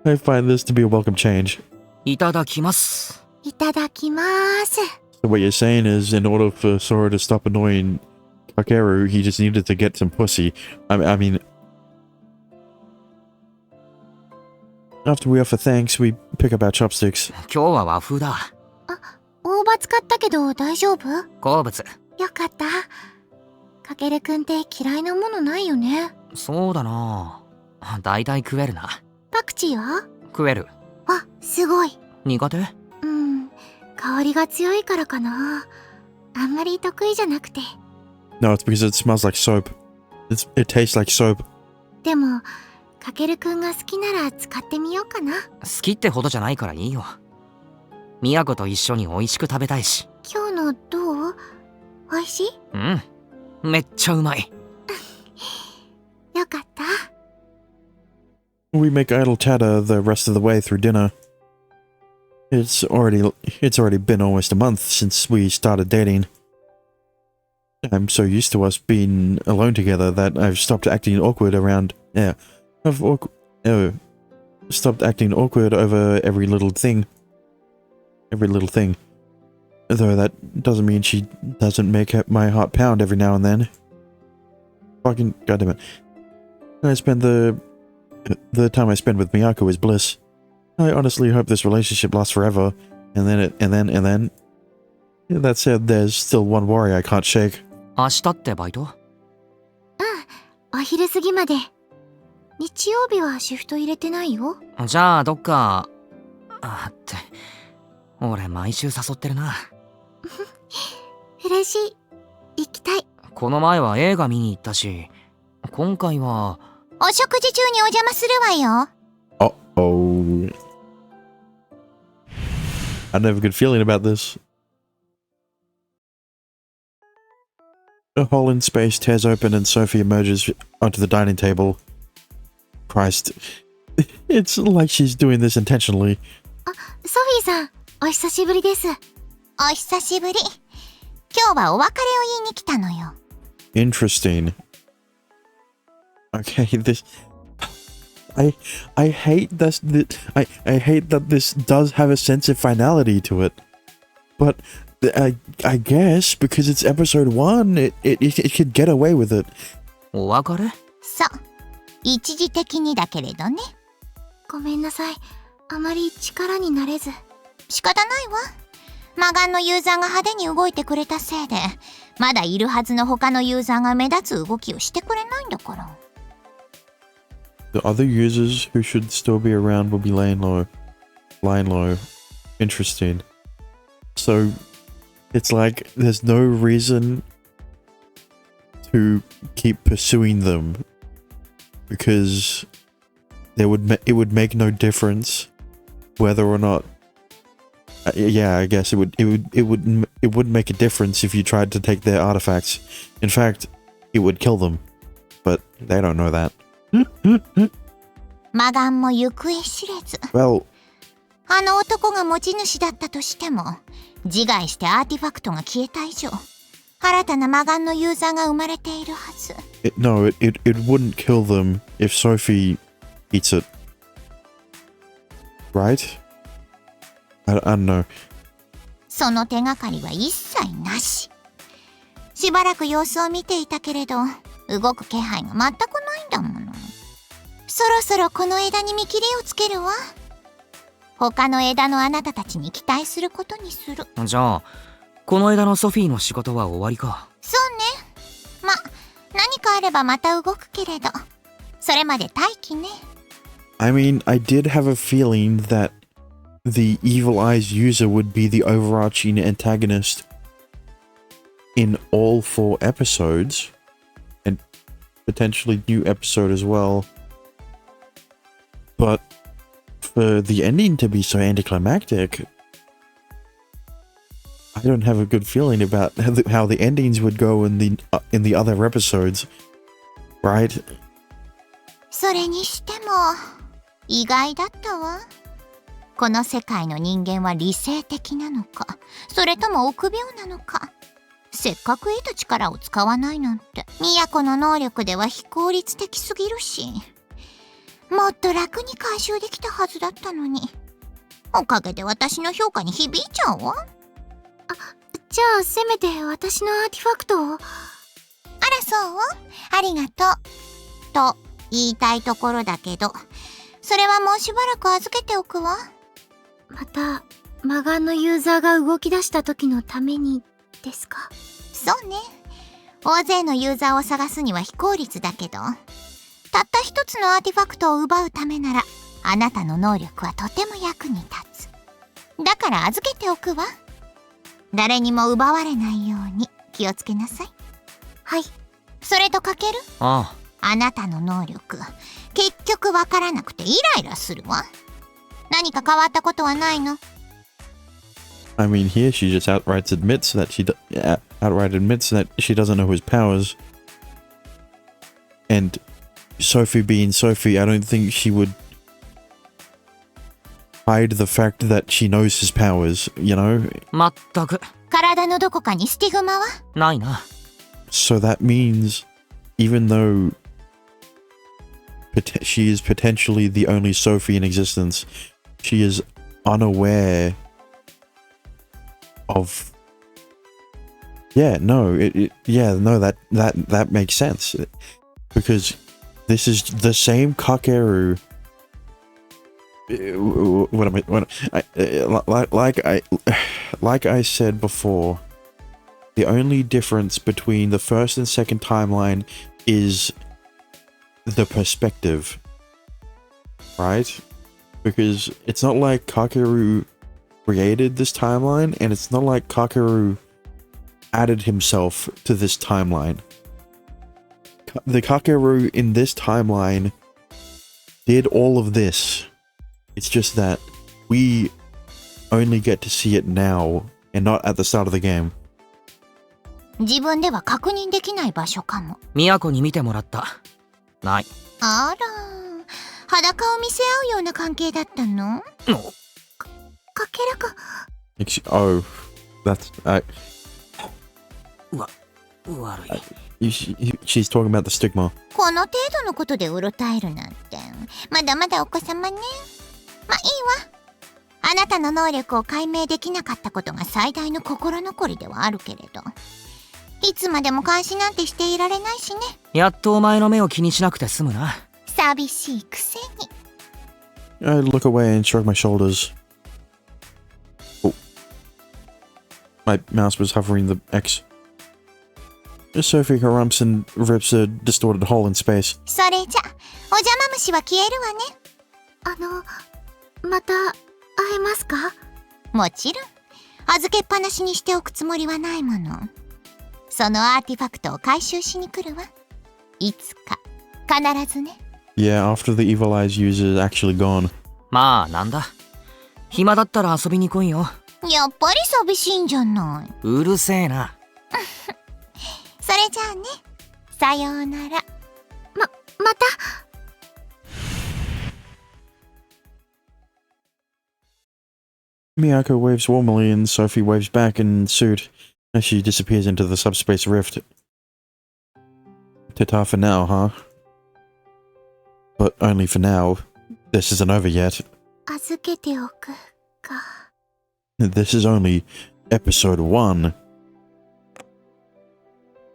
I find this to be a welcome change. いただきます。いただきます。 So what you're saying is, in order for Sora to stop annoying Kakeru, he just needed to get some pussy. I mean... After we offer thanks, we pick up our chopsticks. 今日は和風だ。大葉使ったけど大丈夫？好物。よかった。かけるくんって嫌いなものないよね。そうだな。だいたい食えるな。パクチーは？食える。あ、すごい。苦手？うん、香りが強いからかな。あんまり得意じゃなくて。No, it's because it smells like soap. It tastes like soap. でも、かけるくんが好きなら使ってみようかな。好きってほどじゃないからいいよ。みやこと一緒に美味しく食べたいし。今日のどう？美味しい？うん。めっちゃうまい。よかった。We make idle chatter the rest of the way through dinner. It's already been almost a month since we started dating. I'm so used to us being alone together that I've stopped acting awkward around stopped acting awkward over every little thing. Though that doesn't mean she doesn't make my heart pound every now and then. Fucking goddammit. I spend the time I spend with Miyako is bliss. I honestly hope this relationship lasts forever. And then. That said, there's still one worry I can't shake. 明日ってバイト？お昼過ぎまで。日曜日はシフト入れてないよ。じゃあどっかって俺毎週誘ってるな。嬉しい。行きたい。この前は映画見に行ったし、今回はお食事中にお邪魔するわよ。Uh-oh. I don't have a good feeling about this. A hole in space tears open and Sophie emerges onto the dining table. Christ. It's like she's doing this intentionally. ソフィーさん、お久しぶりです。お久しぶり。今日はお別れを言いに来たのよ。Interesting. Okay, this... I hate this... I hate that this does have a sense of finality to it. But... I guess because it's episode 1, it could get away with it. お別れ？そう。一時的にだけれどね。ごめんなさい。あまり力になれず。仕方ないわ。魔眼のユーザーが派手に動いてくれたせいで、まだいるはずの他のユーザーが目立つ動きをしてくれないんだから。The other users who should still be around will be laying low. Lying low. Interesting. So... It's like there's no reason to keep pursuing them because it would make no difference whether or not. Yeah, I guess it wouldn't make a difference if you tried to take their artifacts. In fact, it would kill them, but they don't know that. 魔眼も行方知れず。 Well, あの男が持ち主だったとしても、自害してアーティファクトが消えた以上、新たな魔眼のユーザーが生まれているはず。no, it wouldn't kill them if Sophie eats it. Right? I don't know. その手がかりは一切なし。しばらく様子を見ていたけれど、動く気配が全くないんだもの。そろそろこの枝に見切りをつけるわ。他の枝のあなたたちに期待することにする。じゃあこの枝のソフィーの仕事は終わりか。そうね。ま、何かあればまた動くけれど、それまで待機ね。I mean, I did have a feeling that the Evil Eyes user would be the overarching antagonist in all 4 episodes, and potentially new episode as well. But for the ending to be so anticlimactic, I don't have a good feeling about how the endings would go in the other episodes, right? それにしても意外だったわ。この世界の人間は理性的なのか、それとも臆病なのか。せっかく得た力を使わないなんて、都の能力では非効率的すぎるし、もっと楽に回収できたはずだったのに。おかげで私の評価に響いちゃうわ。じゃあせめて私のアーティファクトを。あらそう？ありがとう。と言いたいところだけど、それはもうしばらく預けておくわ。また魔眼のユーザーが動き出した時のためにですか？そうね。大勢のユーザーを探すには非効率だけど、たった一つのアーティファクトを奪うためなら、あなたの能力はとても役に立つ。だから預けておくわ。誰にも奪われないように気をつけなさい。はい。それとかける？ああなたの能力、結局わからなくてイライラするわ。何か変わったことはないの？ I mean, here she just outright admits that she doesn't know his powers. And Sophie being Sophie, I don't think she would hide the fact that she knows his powers, you know? まったく体のどこかにスティグマは？ないな。 So that means, even though she is potentially the only Sophie in existence. She is unaware of. Yeah, no, that makes sense, because this is the same Kakeru. Like I said before, the only difference between the first and second timeline is the perspective, right? Because it's not like Kakeru created this timeline, and it's not like Kakeru added himself to this timeline. The Kakeru in this timeline did all of this. It's just that we only get to see it now and not at the start of the game. 自分では確認できない場所かも。都に見てもらった。ない。あら、裸を見せ合うような関係だったの？かけらか。Oh, that's悪い。She's talking about the stigma. この程度のことでうろたえるなんて、まだまだお子様ね。まあいいわ。あなたの能力を解明できなかったことが最大の心残りではあるけれど、いつまでも監視なんてしていられないしね。やっとお前の目を気にしなくて済むな。寂しいくせに。I look away and shrug my shoulders. Oh. My mouse was hovering the X. Sophie harumps and rips a distorted hole in space. それじゃ、お邪魔虫は消えるわね。また会えますか？もちろん。預けっぱなしにしておくつもりはないもの。そのアーティファクトを回収しに来るわ。いつか、必ずね。Yeah, after the Evil Eye's user is actually gone. まあなんだ。暇だったら遊びに来いよ。やっぱり寂しいんじゃない。うるせえな。それじゃあね。さようなら。また。Miyako waves warmly and Sophie waves back in suit as she disappears into the subspace rift. Ta-ta for now, huh? But only for now. This isn't over yet. 預けておくか。This is only episode 1.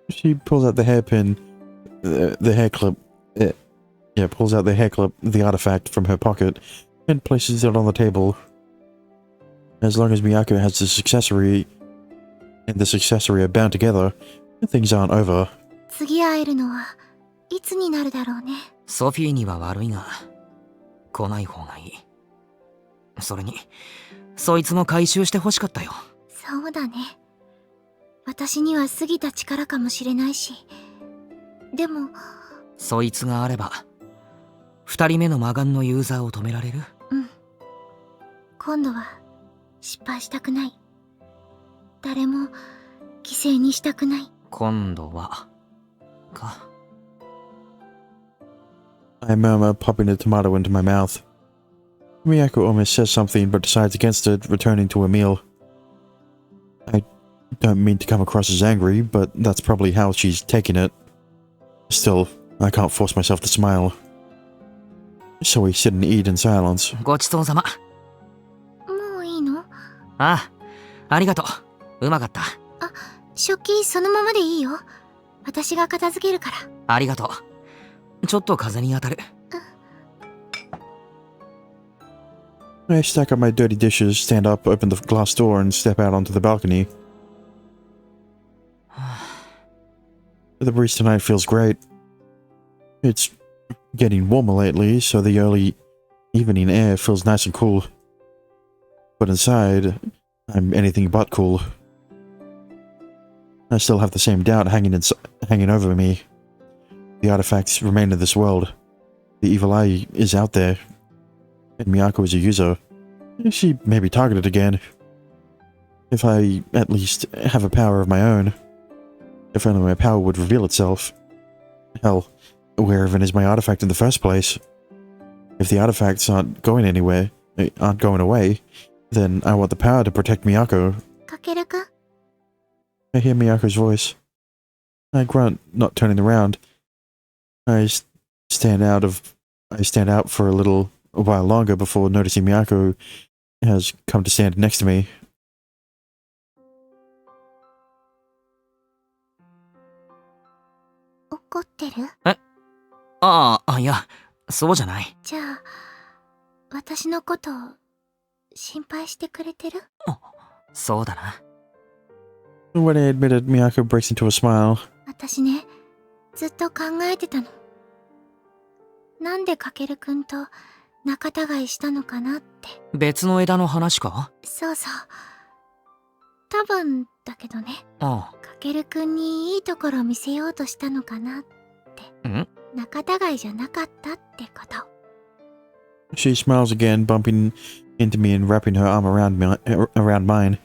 She pulls out the hairpin, the hair clip, pulls out the hair clip, the artifact from her pocket, and places it on the table. As long as Miyako has this accessory, and this accessory are bound together, things aren't over. 次会えるのはいつになるだろうね。ソフィーには悪いが、来ない方がいい。それに、そいつも回収してほしかったよ。そうだね。私には過ぎた力かもしれないし。でも、そいつがあれば、二人目の魔眼のユーザーを止められる？うん。今度は失敗したくない。誰も犠牲にしたくない。今度はか。I murmur, popping a tomato into my mouth. Miyako almost says something but decides against it, returning to her meal. I don't mean to come across as angry, but that's probably how she's taking it. Still, I can't force myself to smile. So we sit and eat in silence. ごちそうさま。もういいの？ああ、ありがとう。うまかった。あ、食器そのままでいいよ。私が片付けるから。ありがとう。ちょっと風に当たる。I stack up my dirty dishes, stand up, open the glass door, and step out onto the balcony. The breeze tonight feels great. It's getting warmer lately, so the early evening air feels nice and cool. But inside, I'm anything but cool. I still have the same doubt hanging over me. The artifacts remain in this world. The evil eye is out there. And Miyako is a user. She may be targeted again. If I at least have a power of my own. If only my power would reveal itself. Hell, where even is my artifact in the first place? If the artifacts aren't going anywhere, aren't going away, then I want the power to protect Miyako. Kakeru-kun? I hear Miyako's voice. I grunt, not turning around. I stand out of I stand out for a while longer before noticing Miyako has come to stand next to me. 怒ってる？いや、そうじゃない。じゃあ、私のこと心配してくれてる？そうだな。When I admitted, Miyako breaks into a smile. 私ね、ずっと考えてたの。なんでかけるくんと仲違いしたのかなって。別の枝の話か？そうそう。多分だけどね。あかけるくんにいいところを見せようとしたのかなって。ん？仲違いじゃなかったってこと。She smiles again, bumping into me and wrapping her arm around mine.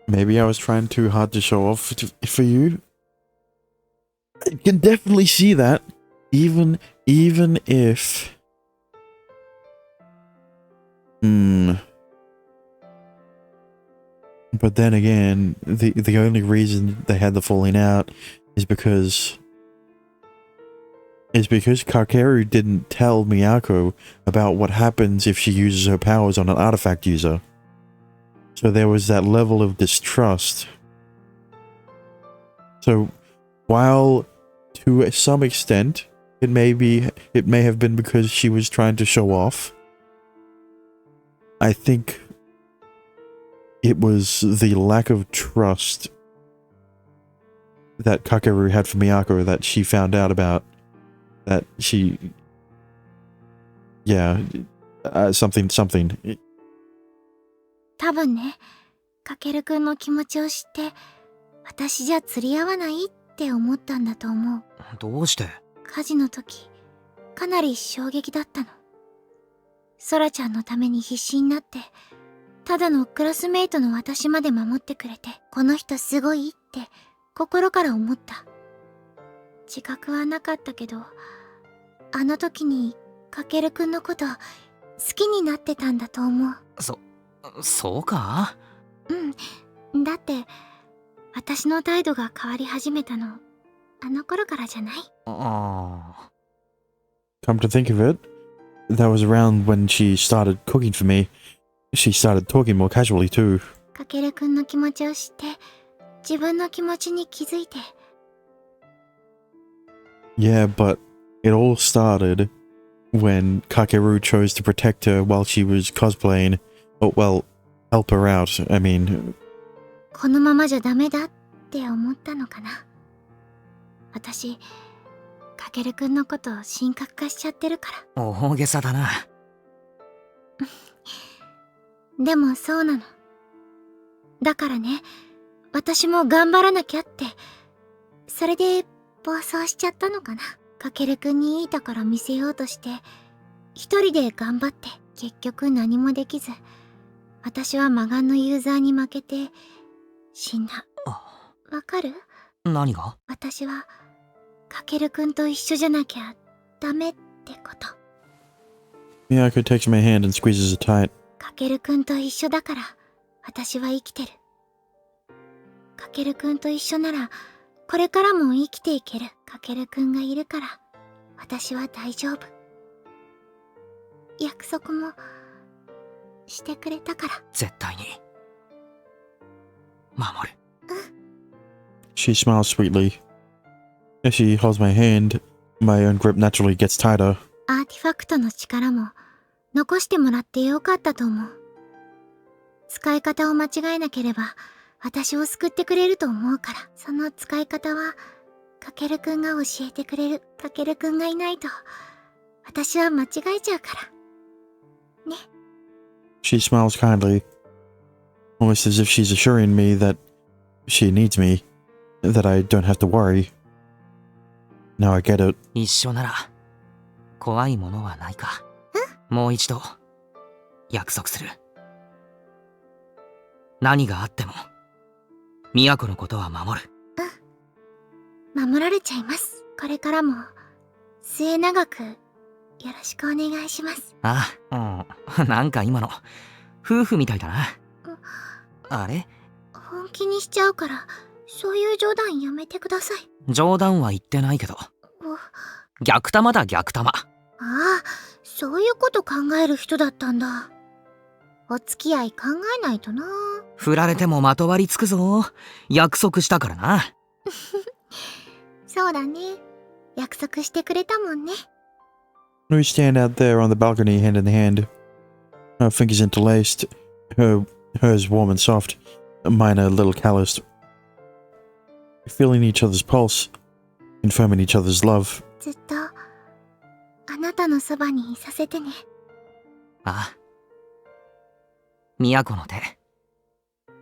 Maybe I was trying too hard to show off for you. I can definitely see that. Even if... But then again, the only reason they had the falling out is because Kakeru didn't tell Miyako about what happens if she uses her powers on an artifact user. So there was that level of distrust. So while to some extent it may have been because she was trying to show off, I think it was the lack of trust that Kakeru had for Miyako that she found out about. That she... Yeah. Something. 多分ね、かけるくんの気持ちを知って、私じゃ釣り合わないって思ったんだと思う。どうして？火事の時、かなり衝撃だったの。ソラちゃんのために必死になって、ただのクラスメイトの私まで守ってくれて、この人すごいって心から思った。自覚はなかったけど、あの時にかけるくんのこと好きになってたんだと思う。そうか？うん。だって、私の態度が変わり始めたの、あの頃からじゃない？ Come to think of it, that was around when she started cooking for me. She started talking more casually too. かけるくんの気持ちを知って、自分の気持ちに気づいて。Yeah, but it all started when Kakeru chose to protect her while she was cosplaying. Oh, well, help her out, I mean. このままじゃダメだって思ったのかな。私、かけるくんのことを神格化しちゃってるから。大げさだな。でもそうなの。だからね、私も頑張らなきゃって。それで暴走しちゃったのかな。かけるくんにいいところ見せようとして、一人で頑張って結局何もできず、私は魔眼のユーザーに負けて死んだ。わかる？何が？私はかけるくんと一緒じゃなきゃダメってこと。 Miyako takes my hand and squeezes it tight. かけるくんと一緒だから私は生きてる。かけるくんと一緒ならこれからも生きていける。かけるくんがいるから私は大丈夫。約束もしてくれたから。絶対に守る。She smiles sweetly. As she holds my hand, my own grip naturally gets tighter. アーティファクトの力も残してもらってよかったと思う。使い方を間違えなければ私を救ってくれると思うから。その使い方はかけるくんが教えてくれる。かけるくんがいないと私は間違えちゃうからね。 She smiles kindly, almost as if she's assuring me that she needs me, that I don't have to worry. Now I get it. 一緒なら怖いものはないか。もう一度約束する。何があっても都のことは守る。守られちゃいます。これからも末永くよろしくお願いします。なんか今の夫婦みたいだな。あれ？本気にしちゃうからそういう冗談やめてください。冗談は言ってないけど。逆玉だ逆玉。ああ、そういうこと考える人だったんだ。お付き合い考えないとな。振られてもまとわりつくぞ。約束したからな。そうだね。約束してくれたもんね。We stand out there on the balcony hand in hand. Her fingers interlaced, hers warm and soft, mine a little calloused. Feeling each other's pulse, confirming each other's love. ずっと、あなたのそばにいさせてね。ああ。都の手。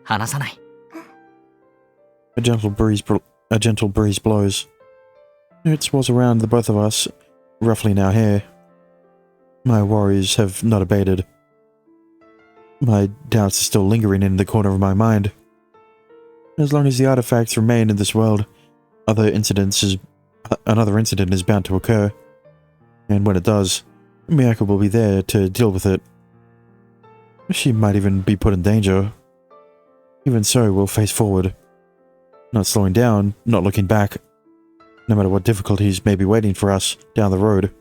離さない。A gentle breeze blows. It swirls around the both of us, ruffling our hair. My worries have not abated. My doubts are still lingering in the corner of my mind. As long as the artifacts remain in this world, another incident is bound to occur. And when it does, Miyako will be there to deal with it. She might even be put in danger. Even so, we'll face forward. Not slowing down, not looking back. No matter what difficulties may be waiting for us down the road,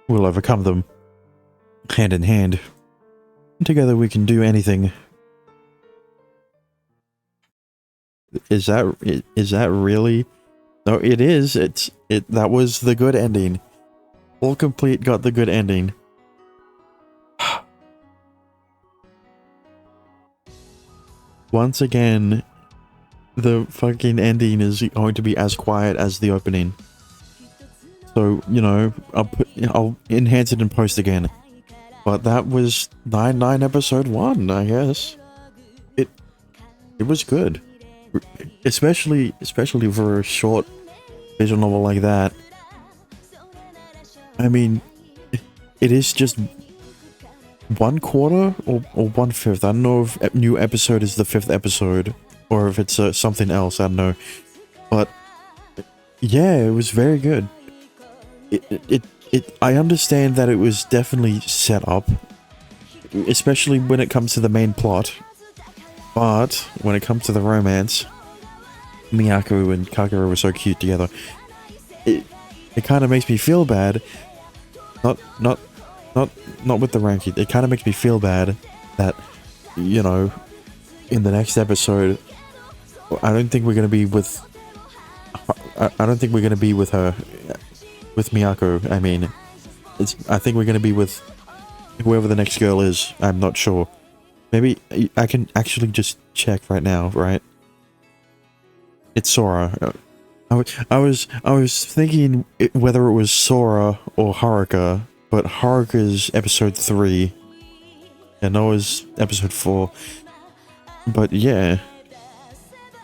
we'll overcome them. Hand in hand. Together we can do anything. Is that really? No, it is. That was the good ending. All Complete got the good ending. Once again, the fucking ending is going to be as quiet as the opening. So, you know, I'll enhance it in post again. But that was 9-9 episode 1, I guess. It was good. Especially for a short visual novel like that. I mean, it is just 1/4 or 1/5. I don't know if new episode is the 5th episode or if it's something else. I don't know. But yeah, it was very good. I understand that it was definitely set up, especially when it comes to the main plot. But when it comes to the romance, Miyako and Kagura were so cute together. It kind of makes me feel bad. Not with the ranking. It kind of makes me feel bad that, you know, in the next episode, I don't think we're gonna be with. I don't think we're gonna be with her, with Miyako. I mean, I think we're gonna be with whoever the next girl is. I'm not sure. Maybe I can actually just check right now, right? It's Sora. I was thinking whether it was Sora or Haruka, but Haruka's episode 3, and Noah's episode 4. But yeah,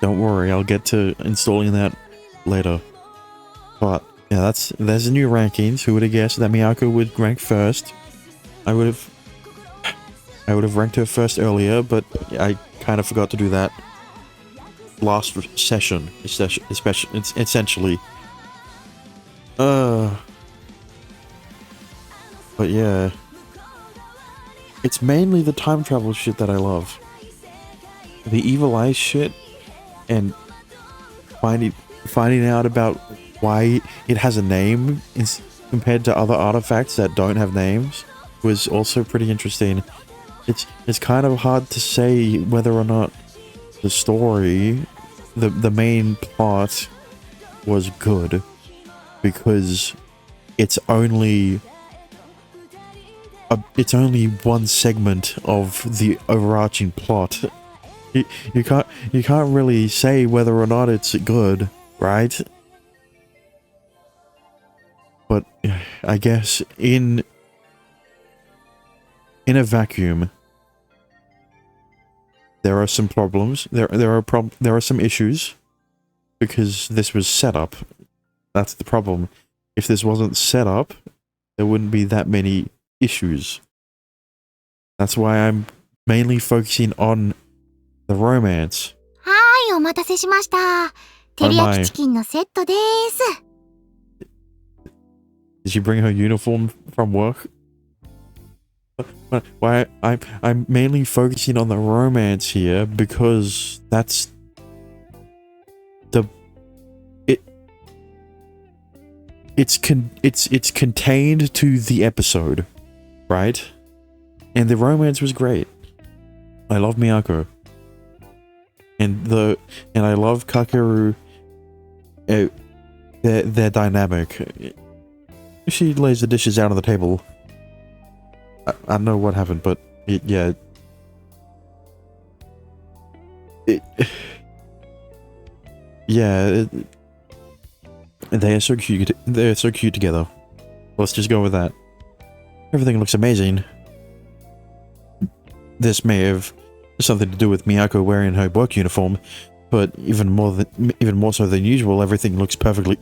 don't worry, I'll get to installing that later. But yeah, there's the new rankings. Who would have guessed that Miyako would rank first? I would have ranked her first earlier, but I kind of forgot to do that last session, especially essentially. But yeah, it's mainly the time travel shit that I love. The Evil Eye shit, and finding out about why it has a name compared to other artifacts that don't have names was also pretty interesting. It's kind of hard to say whether or not the story, the main plot, was good, because it's only one segment of the overarching plot. You can't really say whether or not it's good, right? But I guess in a vacuum, there are some problems. There are some issues, because this was set up. That's the problem. If this wasn't set up, there wouldn't be that many issues. That's why I'm mainly focusing on the romance. はーい、お待たせしました。照り焼きチキンのセットです。Did she bring her uniform from work? Why I'm mainly focusing on the romance here, because that's it's contained to the episode, right? And the romance was great. I love Miyako. And I love Kakeru. They're dynamic. She lays the dishes out on the table. I don't know what happened, but yeah. They are so cute. They're so cute together. Let's just go with that. Everything looks amazing. This may have something to do with Miyako wearing her work uniform, but even more so than usual, everything looks perfect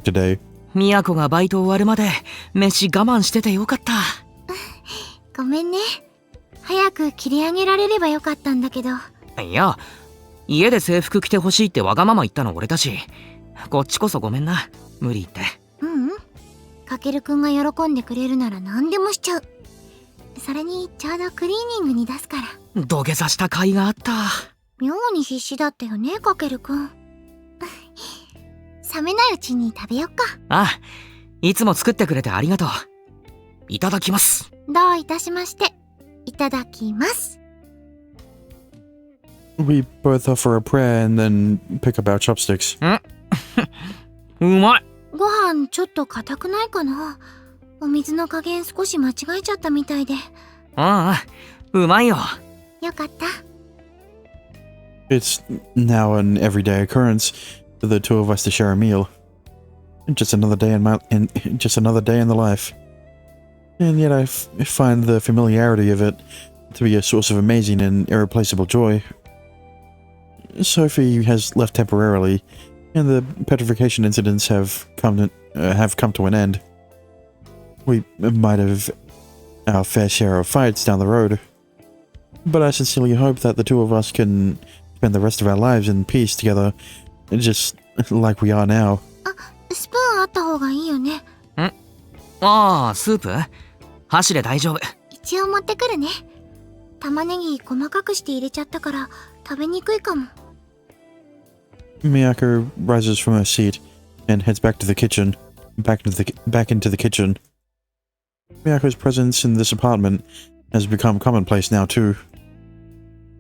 today. みやこがバイト終わるまで飯我慢しててよかった。ごめんね。早く切り上げられればよかったんだけど。いや、家で制服着てほしいってわがまま言ったの俺だし、こっちこそごめんな。無理言って。かけるくんが喜んでくれるなら何でもしちゃう。それにちょうどクリーニングに出すから。土下座した甲斐があった。妙に必死だったよね、かけるくん。冷めないうちに食べよっか。ああ、いつも作ってくれてありがとう。いただきます。どういたしまして。いただきます。We both offer a prayer and then pick up our chopsticks. うまい。ご飯ちょっと硬くないかな。お水の加減少し間違えちゃったみたいで。ああ、うまいよ。よかった。It's now an everyday occurrence for the two of us to share a meal. Just another day in the life. And yet I find the familiarity of it to be a source of amazing and irreplaceable joy. Sophie has left temporarily, and the petrification incidents have come to an end. We might have our fair share of fights down the road, but I sincerely hope that the two of us can spend the rest of our lives in peace together, just like we are now. スプーンあった方がいいよね。ああ、スープ？箸で大丈夫。一応持ってくるね。玉ねぎ細かくして入れちゃったから食べにくいかも。Miyako rises from her seat and heads back into the kitchen. Miyako's presence in this apartment has become commonplace now too,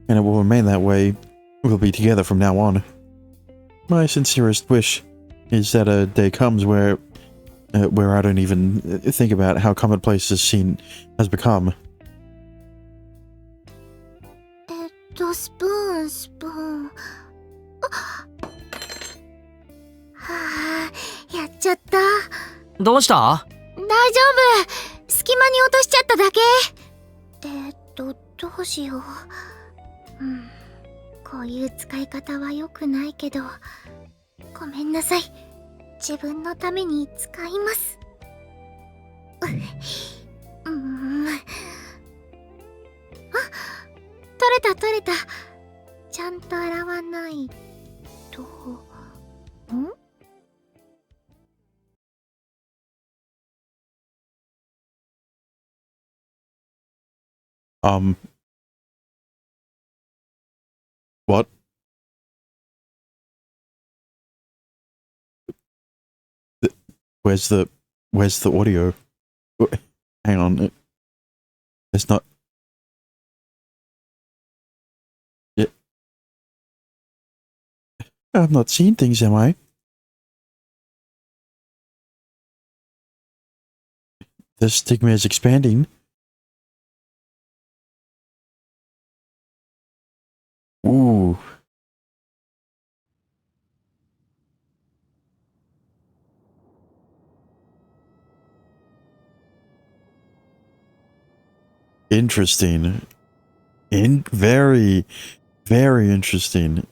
and it will remain that way. We'll be together from now on. My sincerest wish is that a day comes where I don't even think about how commonplace this scene has become. スプーン。はあ、やっちゃった。どうした？大丈夫。隙間に落としちゃっただけ。どうしよう。こういう使い方は良くないけど、ごめんなさい。自分のために使います。取れた。ちゃんと洗わないと。What? Where's the audio? Hang on. It's not. Yeah. I'm not seeing things, am I? The stigma is expanding. Ooh. Interesting. Very, very interesting.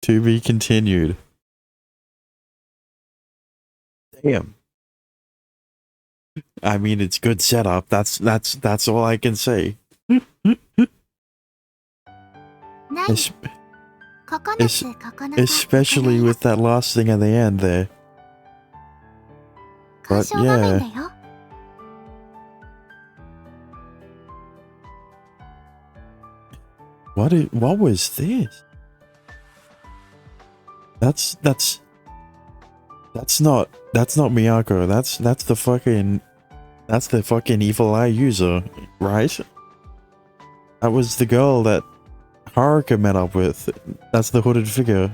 To be continued. Damn. I mean, it's good setup. That's all I can say. Especially with that last thing at the end there. But yeah. what was this? That's not Miyako. That's the fucking evil eye user, right? That was the girl that Haruka met up with. That's the hooded figure.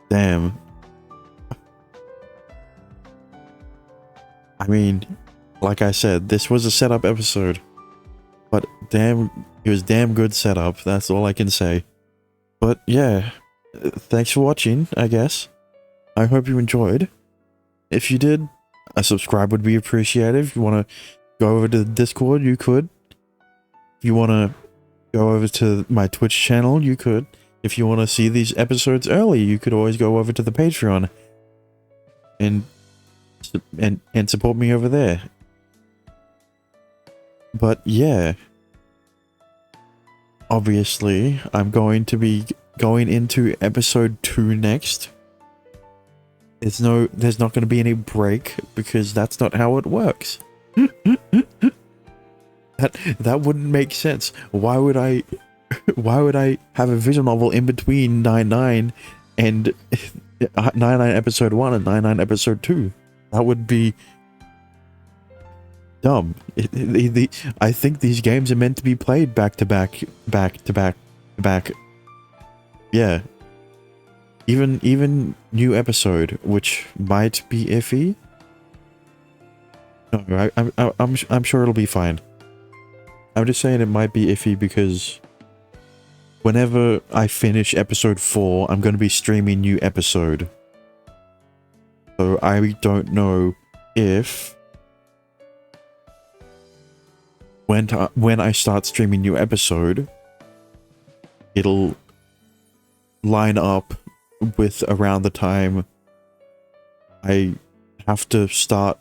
Damn. I mean, like I said, this was a setup episode. But damn, it was damn good setup. That's all I can say. But yeah, thanks for watching, I guess. I hope you enjoyed. If you did, a subscribe would be appreciated. If you want to go over to the Discord, you could. If you want to go over to my Twitch channel, you could. If you want to see these episodes early, you could always go over to the Patreon and support me over there. But yeah, obviously, I'm going to be going into episode 2 next. There's not going to be any break because that's not how it works. That wouldn't make sense. Why would I have a visual novel in between 9-9 and 9-9 episode 1 and 9-9 episode 2? That would be dumb. I think these games are meant to be played back to back. Yeah. Even new episode, which might be iffy. No, I'm sure it'll be fine. I'm just saying it might be iffy because whenever I finish episode 4, I'm going to be streaming new episode. So I don't know if when I start streaming new episode, it'll line up with around the time I have to start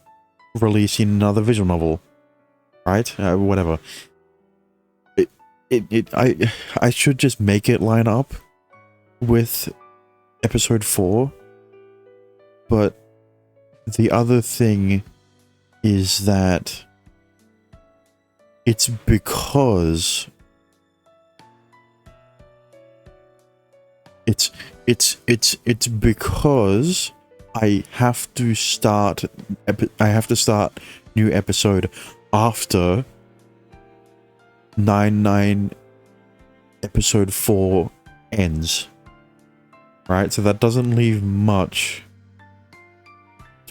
releasing another visual novel, right? Whatever. I should just make it line up with episode 4, but the other thing is that it's because it's because I have to start new episode after 9-9 episode 4 ends, right? So that doesn't leave much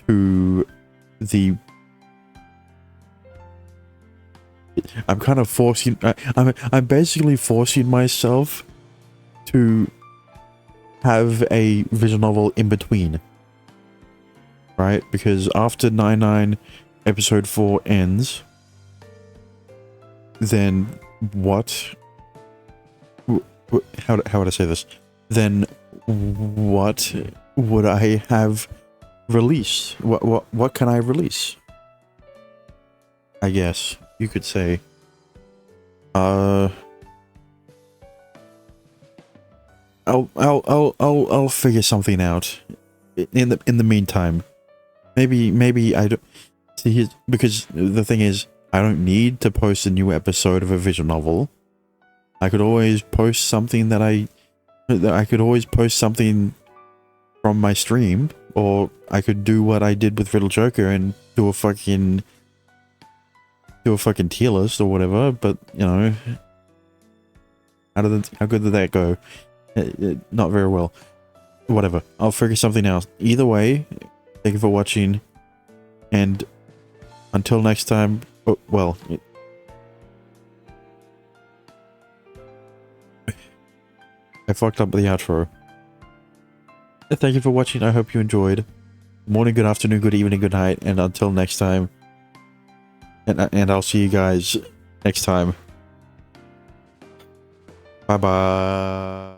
to the... I'm kind of forcing... I'm basically forcing myself to have a visual novel in between, right? Because after 9-9 episode 4 ends, then what... How would I say this? Then what would I have released? What can I release? I guess you could say. I'll figure something out in the meantime. Maybe I don't see, because the thing is, I don't need to post a new episode of a visual novel. I could always post something I could always post something from my stream, or I could do what I did with Riddle Joker and do a fucking tier list or whatever. But you know, how good did that go? Not very well. Whatever. I'll figure something out. Either way, thank you for watching, and until next time. Oh, well. I fucked up with the outro. Thank you for watching. I hope you enjoyed. Morning, good afternoon, good evening, good night, and until next time. And I'll see you guys next time. Bye bye.